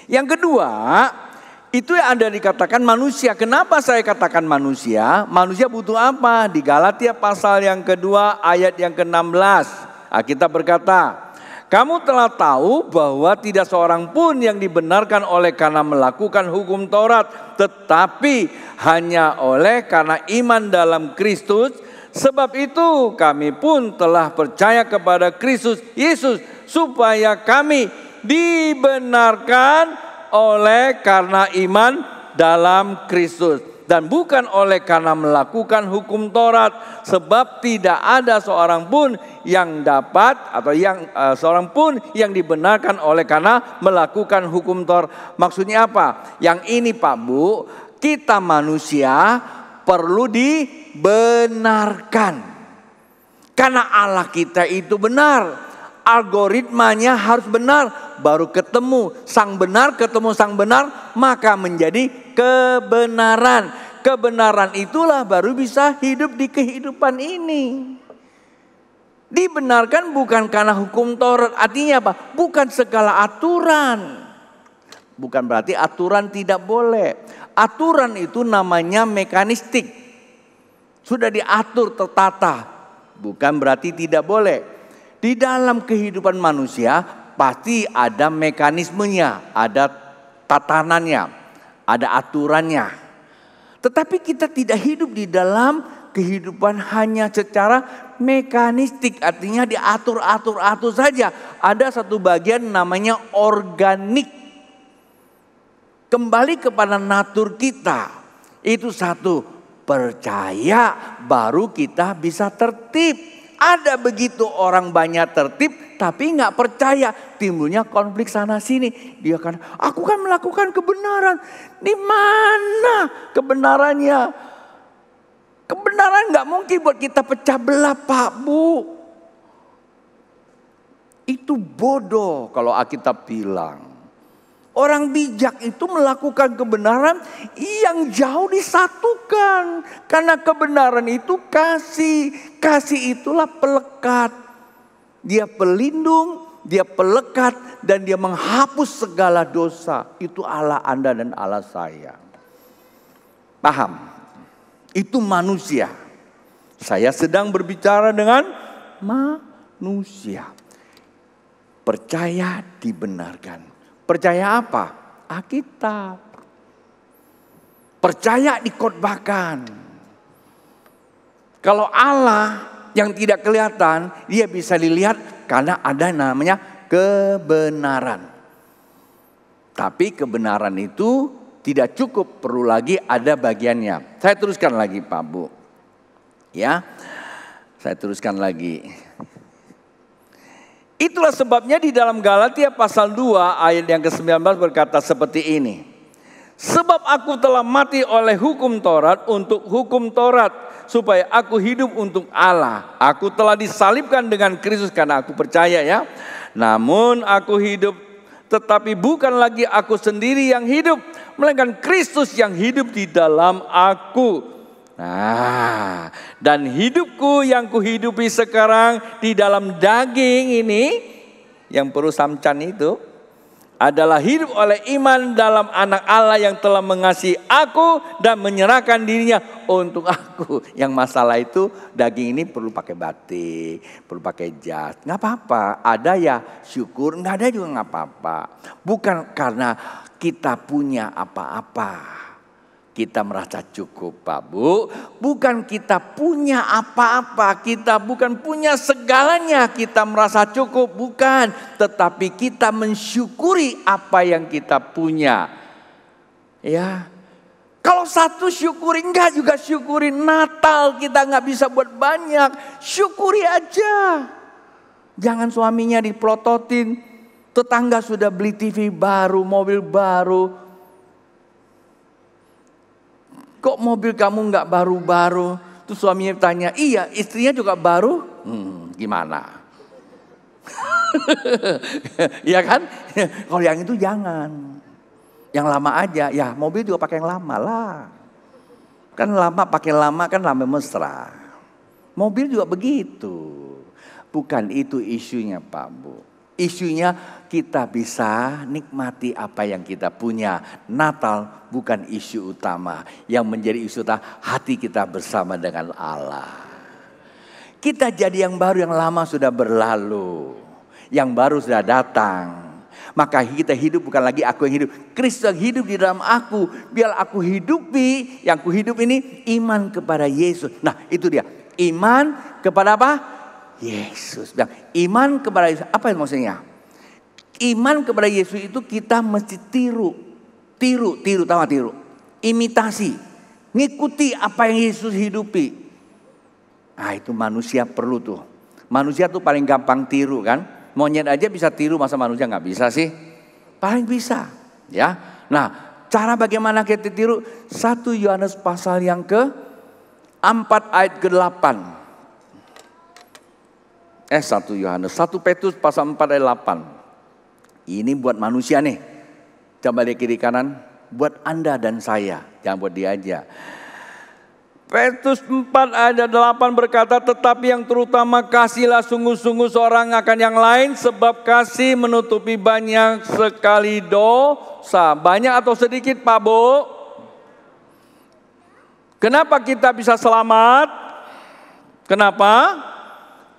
Yang kedua, itu yang ada dikatakan manusia. Kenapa saya katakan manusia? Manusia butuh apa? Di Galatia pasal yang kedua ayat yang ke-16. Alkitab berkata, kamu telah tahu bahwa tidak seorang pun yang dibenarkan oleh karena melakukan hukum Taurat, tetapi hanya oleh karena iman dalam Kristus. Sebab itu kami pun telah percaya kepada Kristus Yesus supaya kami dibenarkan oleh karena iman dalam Kristus. dan bukan oleh karena melakukan hukum Taurat, sebab tidak ada seorang pun yang dapat atau seorang pun yang dibenarkan oleh karena melakukan hukum Taurat. Maksudnya apa? Yang ini Pak Bu, kita manusia perlu dibenarkan karena Allah kita itu benar. Algoritmanya harus benar, baru ketemu sang benar, maka menjadi kebenaran. Kebenaran itulah baru bisa hidup di kehidupan ini. Dibenarkan bukan karena hukum Taurat, artinya apa? Bukan segala aturan. Bukan berarti aturan tidak boleh. Aturan itu namanya mekanistik. Sudah diatur, tertata. Bukan berarti tidak boleh. Di dalam kehidupan manusia pasti ada mekanismenya, ada tatanannya, ada aturannya. Tetapi kita tidak hidup di dalam kehidupan hanya secara mekanistik, artinya diatur saja. Ada satu bagian namanya organik. Kembali kepada natur kita. Itu satu, percaya baru kita bisa tertib. Ada begitu orang banyak tertib tapi nggak percaya, timbulnya konflik sana sini. Dia kan, aku kan melakukan kebenaran. Di mana kebenarannya? Kebenaran nggak mungkin buat kita pecah belah Pak Bu. Itu bodoh kalau Alkitab bilang. Orang bijak itu melakukan kebenaran yang jauh disatukan. Karena kebenaran itu kasih. Kasih itulah pelekat. Dia pelindung, dia pelekat, dan dia menghapus segala dosa. Itu Allah Anda dan Allah saya. Paham? Itu manusia. Saya sedang berbicara dengan manusia. Percaya dibenarkan. Percaya apa? Alkitab. Percaya dikhotbahkan. Kalau Allah yang tidak kelihatan, dia bisa dilihat karena ada namanya kebenaran. Tapi kebenaran itu tidak cukup, perlu lagi ada bagiannya. Saya teruskan lagi Pak Bu. Ya, saya teruskan lagi. Itulah sebabnya di dalam Galatia pasal 2 ayat yang ke-19 berkata seperti ini. Sebab aku telah mati oleh hukum Taurat untuk hukum Taurat, supaya aku hidup untuk Allah. Aku telah disalibkan dengan Kristus karena aku percaya ya. Namun aku hidup, tetapi bukan lagi aku sendiri yang hidup, melainkan Kristus yang hidup di dalam aku. Nah, dan hidupku yang kuhidupi sekarang di dalam daging ini, yang perlu samcan itu, adalah hidup oleh iman dalam anak Allah yang telah mengasihi aku dan menyerahkan dirinya untuk aku. Yang masalah itu daging ini perlu pakai batik, perlu pakai jas. Nggak apa-apa, ada ya syukur, nggak ada juga nggak apa-apa. Bukan karena kita punya apa-apa kita merasa cukup Pak Bu. Bukan kita punya apa-apa, kita bukan punya segalanya kita merasa cukup, bukan. Tetapi kita mensyukuri apa yang kita punya. Ya, kalau satu syukuri, enggak juga syukuri. Natal kita nggak bisa buat banyak, syukuri aja. Jangan suaminya dipelototin, tetangga sudah beli TV baru, mobil baru. Kok mobil kamu nggak baru-baru? Terus suaminya tanya, iya istrinya juga baru? Gimana? Iya kan? Kalau yang itu jangan. Yang lama aja, ya mobil juga pakai yang lama lah. Kan lama pakai lama kan lama mesra. Mobil juga begitu. Bukan itu isunya Pak Bu. Isunya kita bisa nikmati apa yang kita punya. Natal bukan isu utama. Yang menjadi isu utama hati kita bersama dengan Allah. Kita jadi yang baru, yang lama sudah berlalu. Yang baru sudah datang. Maka kita hidup bukan lagi aku yang hidup. Kristus yang hidup di dalam aku. Biar aku hidupi, yang ku hidup ini iman kepada Yesus. Nah itu dia. Iman kepada apa? Yesus. Iman kepada Yesus. Apa yang maksudnya? Iman kepada Yesus itu kita mesti tiru. Tahu gak tiru? Imitasi. ngikuti apa yang Yesus hidupi. Nah itu manusia perlu tuh. Manusia tuh paling gampang tiru kan. Monyet aja bisa tiru, masa manusia nggak bisa sih? Paling bisa ya. Nah cara bagaimana kita tiru? 1 Yohanes pasal yang ke-4 ayat ke-8. 1 Yohanes, 1 Petrus pasal 4 ayat 8. Ini buat manusia nih. Coba lihat kiri kanan. Buat Anda dan saya. Jangan buat dia aja. Petrus 4 ayat 8 berkata, tetapi yang terutama kasihlah sungguh-sungguh seorang akan yang lain, sebab kasih menutupi banyak sekali dosa. Banyak atau sedikit Pak Bu? Kenapa kita bisa selamat? Kenapa?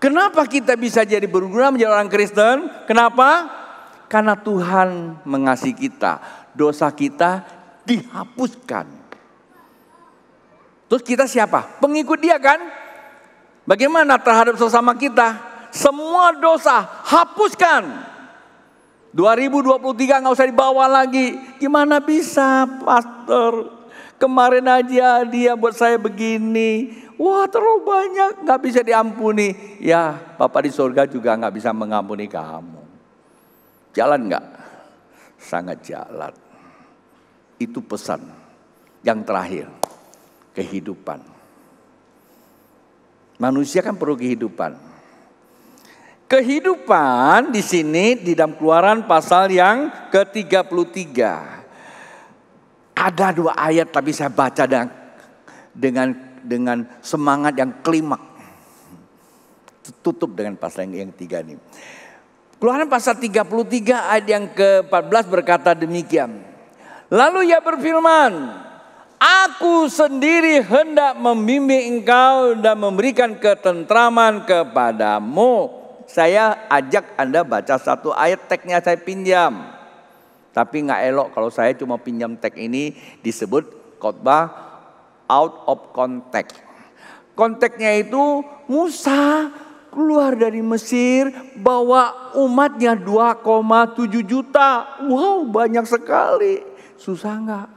Kenapa kita bisa jadi berguna menjadi orang Kristen? Kenapa? Karena Tuhan mengasihi kita. Dosa kita dihapuskan. Terus kita siapa? Pengikut dia kan? Bagaimana terhadap sesama kita? Semua dosa hapuskan. 2023 nggak usah dibawa lagi. Gimana bisa pastor? Kemarin aja dia buat saya begini. Wah terlalu banyak, nggak bisa diampuni. Ya Bapak di surga juga nggak bisa mengampuni kamu. Jalan nggak? Sangat jalan. Itu pesan yang terakhir. Kehidupan. Manusia kan perlu kehidupan. Kehidupan di sini di dalam Keluaran pasal yang ke-33. Ada 2 ayat tapi saya baca dengan semangat yang klimak. Tutup dengan pasal yang 3 ini. Keluaran pasal 33 ayat yang ke-14 berkata demikian. Lalu ia berfirman, aku sendiri hendak membimbing engkau dan memberikan ketentraman kepadamu. Saya ajak Anda baca 1 ayat, teksnya saya pinjam. Tapi nggak elok kalau saya cuma pinjam teks ini, disebut khotbah out of context. Konteksnya itu Musa keluar dari Mesir bawa umatnya 2,7 juta. Wow banyak sekali. Susah nggak?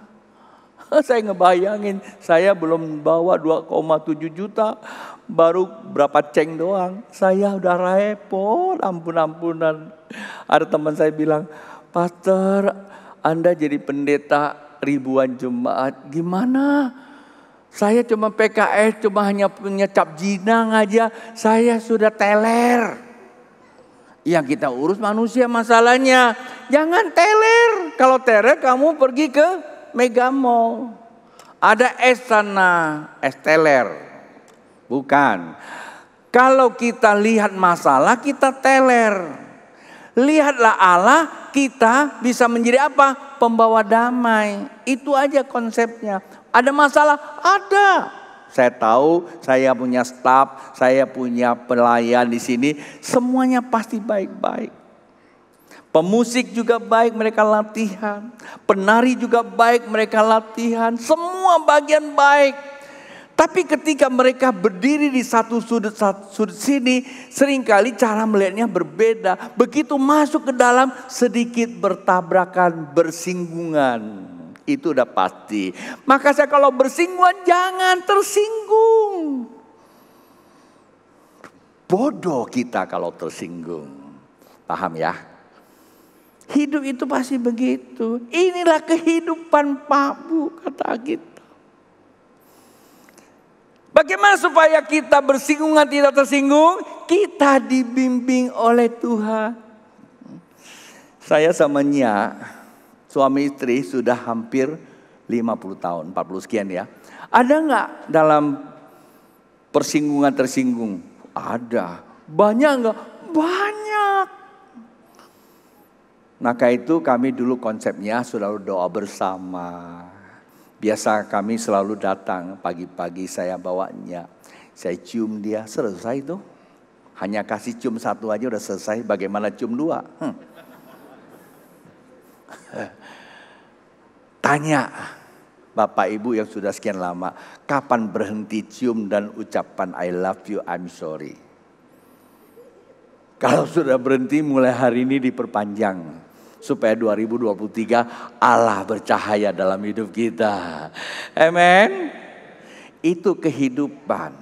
Saya ngebayangin, saya belum bawa 2,7 juta, baru berapa ceng doang. Saya udah repot, ampun-ampunan. Ada teman saya bilang, pastor Anda jadi pendeta ribuan jemaat, gimana? Saya cuma PKS, cuma hanya punya cap jinang aja, saya sudah teler. Yang kita urus manusia masalahnya, jangan teler. Kalau teler kamu pergi ke Mega Mall. Ada es sana, es teler. Bukan. Kalau kita lihat masalah, kita teler. Lihatlah Allah, kita bisa menjadi apa? Pembawa damai. Itu aja konsepnya. Ada masalah? Ada. Saya tahu, saya punya staf, saya punya pelayan di sini. Semuanya pasti baik-baik. Pemusik juga baik, mereka latihan. Penari juga baik, mereka latihan. Semua bagian baik. Tapi ketika mereka berdiri di satu sudut sini, seringkali cara melihatnya berbeda. Begitu masuk ke dalam, sedikit bertabrakan, bersinggungan. Itu udah pasti. Maka saya kalau bersinggungan, jangan tersinggung. Bodoh kita kalau tersinggung. Paham ya? Hidup itu pasti begitu. Inilah kehidupan Pak Bu, kata kita. Bagaimana supaya kita bersinggungan tidak tersinggung? Kita dibimbing oleh Tuhan. Saya sama Nya, suami istri sudah hampir 50 tahun, 40 sekian ya. Ada nggak dalam persinggungan tersinggung? Ada. Banyak nggak? Banyak. Maka itu kami dulu konsepnya selalu doa bersama. Biasa kami selalu datang pagi-pagi saya bawanya. Saya cium dia, selesai itu. Hanya kasih cium 1 aja udah selesai, bagaimana cium 2? Tanya Bapak Ibu yang sudah sekian lama, kapan berhenti cium dan ucapan I love you, I'm sorry? Kalau sudah berhenti mulai hari ini diperpanjang. Supaya 2023 Allah bercahaya dalam hidup kita. Amen. Itu kehidupan.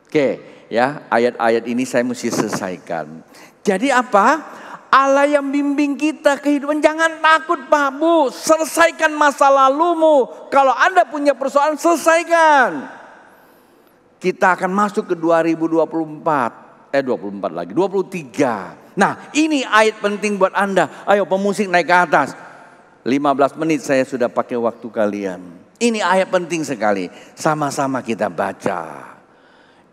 Oke, ya, ayat-ayat ini saya mesti selesaikan. Jadi apa? Allah yang bimbing kita kehidupan. Jangan takut Pak Bu, selesaikan masa lalumu. Kalau Anda punya persoalan, selesaikan. Kita akan masuk ke 2024. 24 lagi, 23. Nah, ini ayat penting buat Anda. Ayo pemusik naik ke atas. 15 menit saya sudah pakai waktu kalian. Ini ayat penting sekali. Sama-sama kita baca.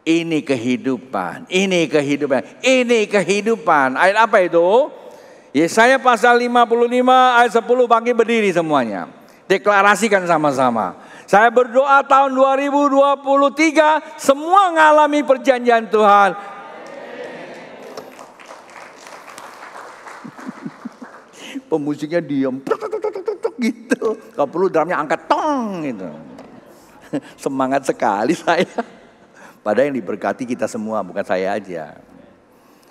Ini kehidupan, ini kehidupan, ini kehidupan. Ayat apa itu? Yesaya pasal 55 ayat 10, bangkit berdiri semuanya. Deklarasikan sama-sama. Saya berdoa tahun 2023 semua mengalami perjanjian Tuhan. Pemusiknya diam, gitu. Kalau perlu drumnya angkat tong gitu. Semangat sekali saya. Padahal yang diberkati kita semua, bukan saya aja.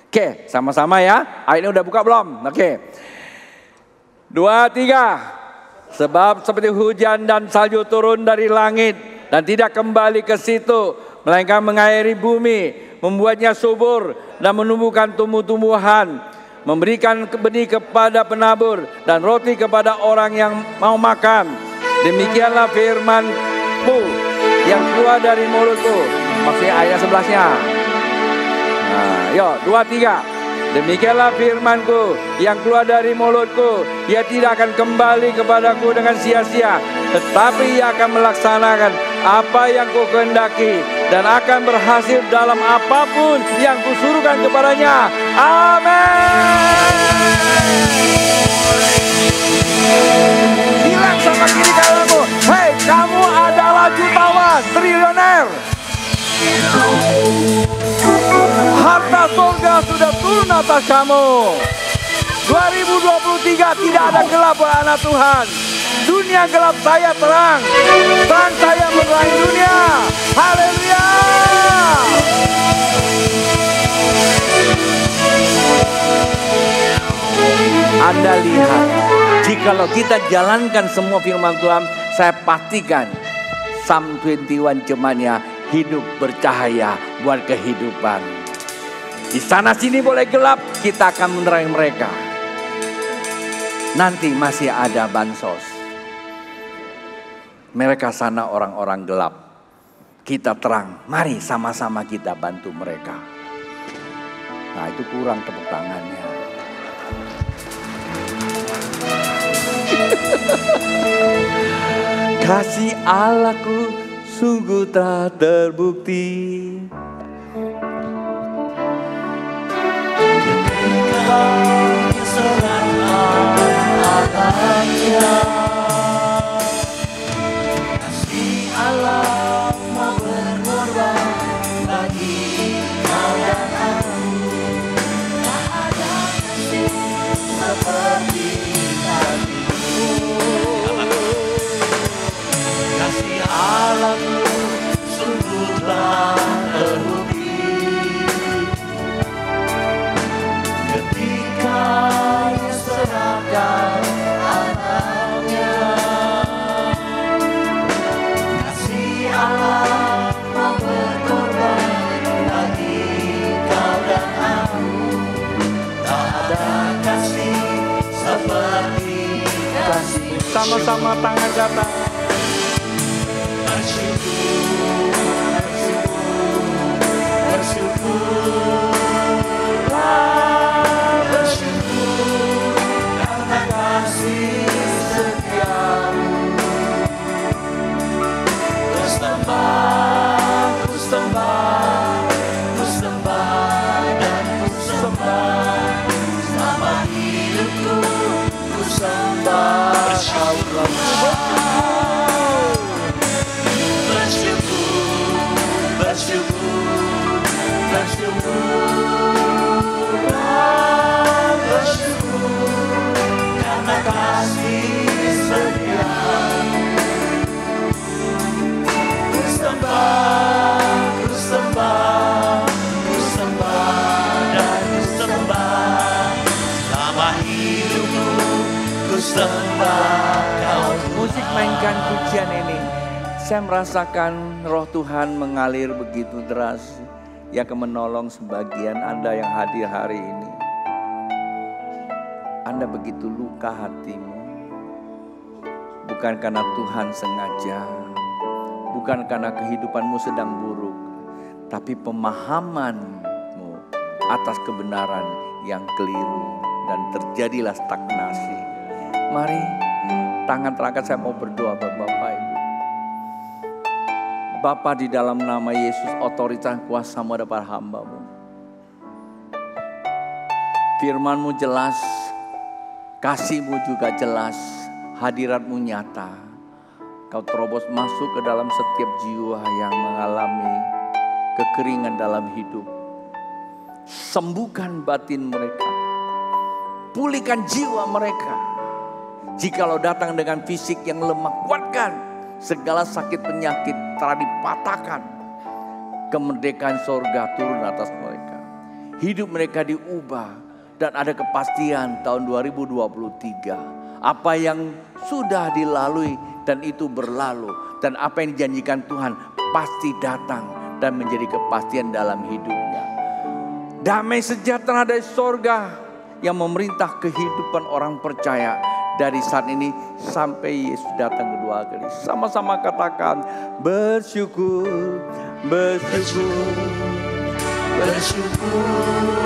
Oke, sama-sama ya. Ayatnya udah buka belum? Oke. 2, 3. Sebab seperti hujan dan salju turun dari langit dan tidak kembali ke situ, melainkan mengairi bumi, membuatnya subur dan menumbuhkan tumbuh-tumbuhan, memberikan benih kepada penabur dan roti kepada orang yang mau makan. Demikianlah firman-Mu yang keluar dari mulutku. Maksudnya ayat 11-nya. Nah, yuk 2, 3. Demikianlah firman-Ku yang keluar dari mulutku. Ia tidak akan kembali kepadaku dengan sia-sia, tetapi ia akan melaksanakan apa yang Ku kehendaki dan akan berhasil dalam apapun yang Kusuruhkan kepadanya. Amin. Bilang sama kiri kananmu, hei, kamu adalah jutawan, triliuner. Harta surga sudah turun atas kamu. 2023 tidak ada gelap buat anak Tuhan. Dunia gelap, saya terang. Terang saya menerangi dunia. Haleluya. Anda lihat, jikalau kita jalankan semua firman Tuhan, saya pastikan Psalm 21 cumannya hidup bercahaya buat kehidupan. Di sana sini boleh gelap, kita akan menerangi mereka. Nanti masih ada bansos. Mereka sana orang-orang gelap, kita terang. Mari sama-sama kita bantu mereka. Nah, itu kurang tepuk tangannya. Kasih Allahku sungguh tak terbukti. Ketika serahkan adanya, kasih Allah mau berkorban bagi kau dan aku. Tak ada kasih seperti kasih-Mu. Kasih Allahku sungguhlah terbukti. Ketika Ia serahkan anaknya, kasih Allah mau berkorban bagi kau dan aku. Tak ada kasih seperti kasih. Sama-sama tangan ke atas. Bersyukur karena kasih setiamu. Ku sembah, ku sembah, ku sembah dan ku sembah. Selama hidupku ku sembah Allah. Bersyukur, bersyukur karena kasih setiamu. Ku sembah, ku sembah, ku sembah dan ku sembah. Selama hidupku ku sembah Kau. Musik mainkan pujian ini. Saya merasakan roh Tuhan mengalir begitu deras yang akan menolong sebagian Anda yang hadir hari ini. Anda begitu luka hatimu, bukan karena Tuhan sengaja, bukan karena kehidupanmu sedang buruk, tapi pemahamanmu atas kebenaran yang keliru dan terjadilah stagnasi. Mari tangan terangkat, saya mau berdoa Bapak Ibu. Bapa, di dalam nama Yesus, otoritas kuasa-Mu ada pada hamba-Mu. Firman-Mu jelas, kasih-Mu juga jelas, hadirat-Mu nyata. Kau terobos masuk ke dalam setiap jiwa yang mengalami kekeringan dalam hidup. Sembuhkan batin mereka, pulihkan jiwa mereka. Jikalau datang dengan fisik yang lemah, kuatkan. Segala sakit penyakit telah dipatahkan. Kemerdekaan sorga turun atas mereka. Hidup mereka diubah dan ada kepastian tahun 2023. Apa yang sudah dilalui dan itu berlalu. Dan apa yang dijanjikan Tuhan pasti datang dan menjadi kepastian dalam hidupnya. Damai sejahtera dari sorga yang memerintah kehidupan orang percaya. Dari saat ini sampai Yesus datang kedua kali. Sama-sama katakan bersyukur, bersyukur, bersyukur.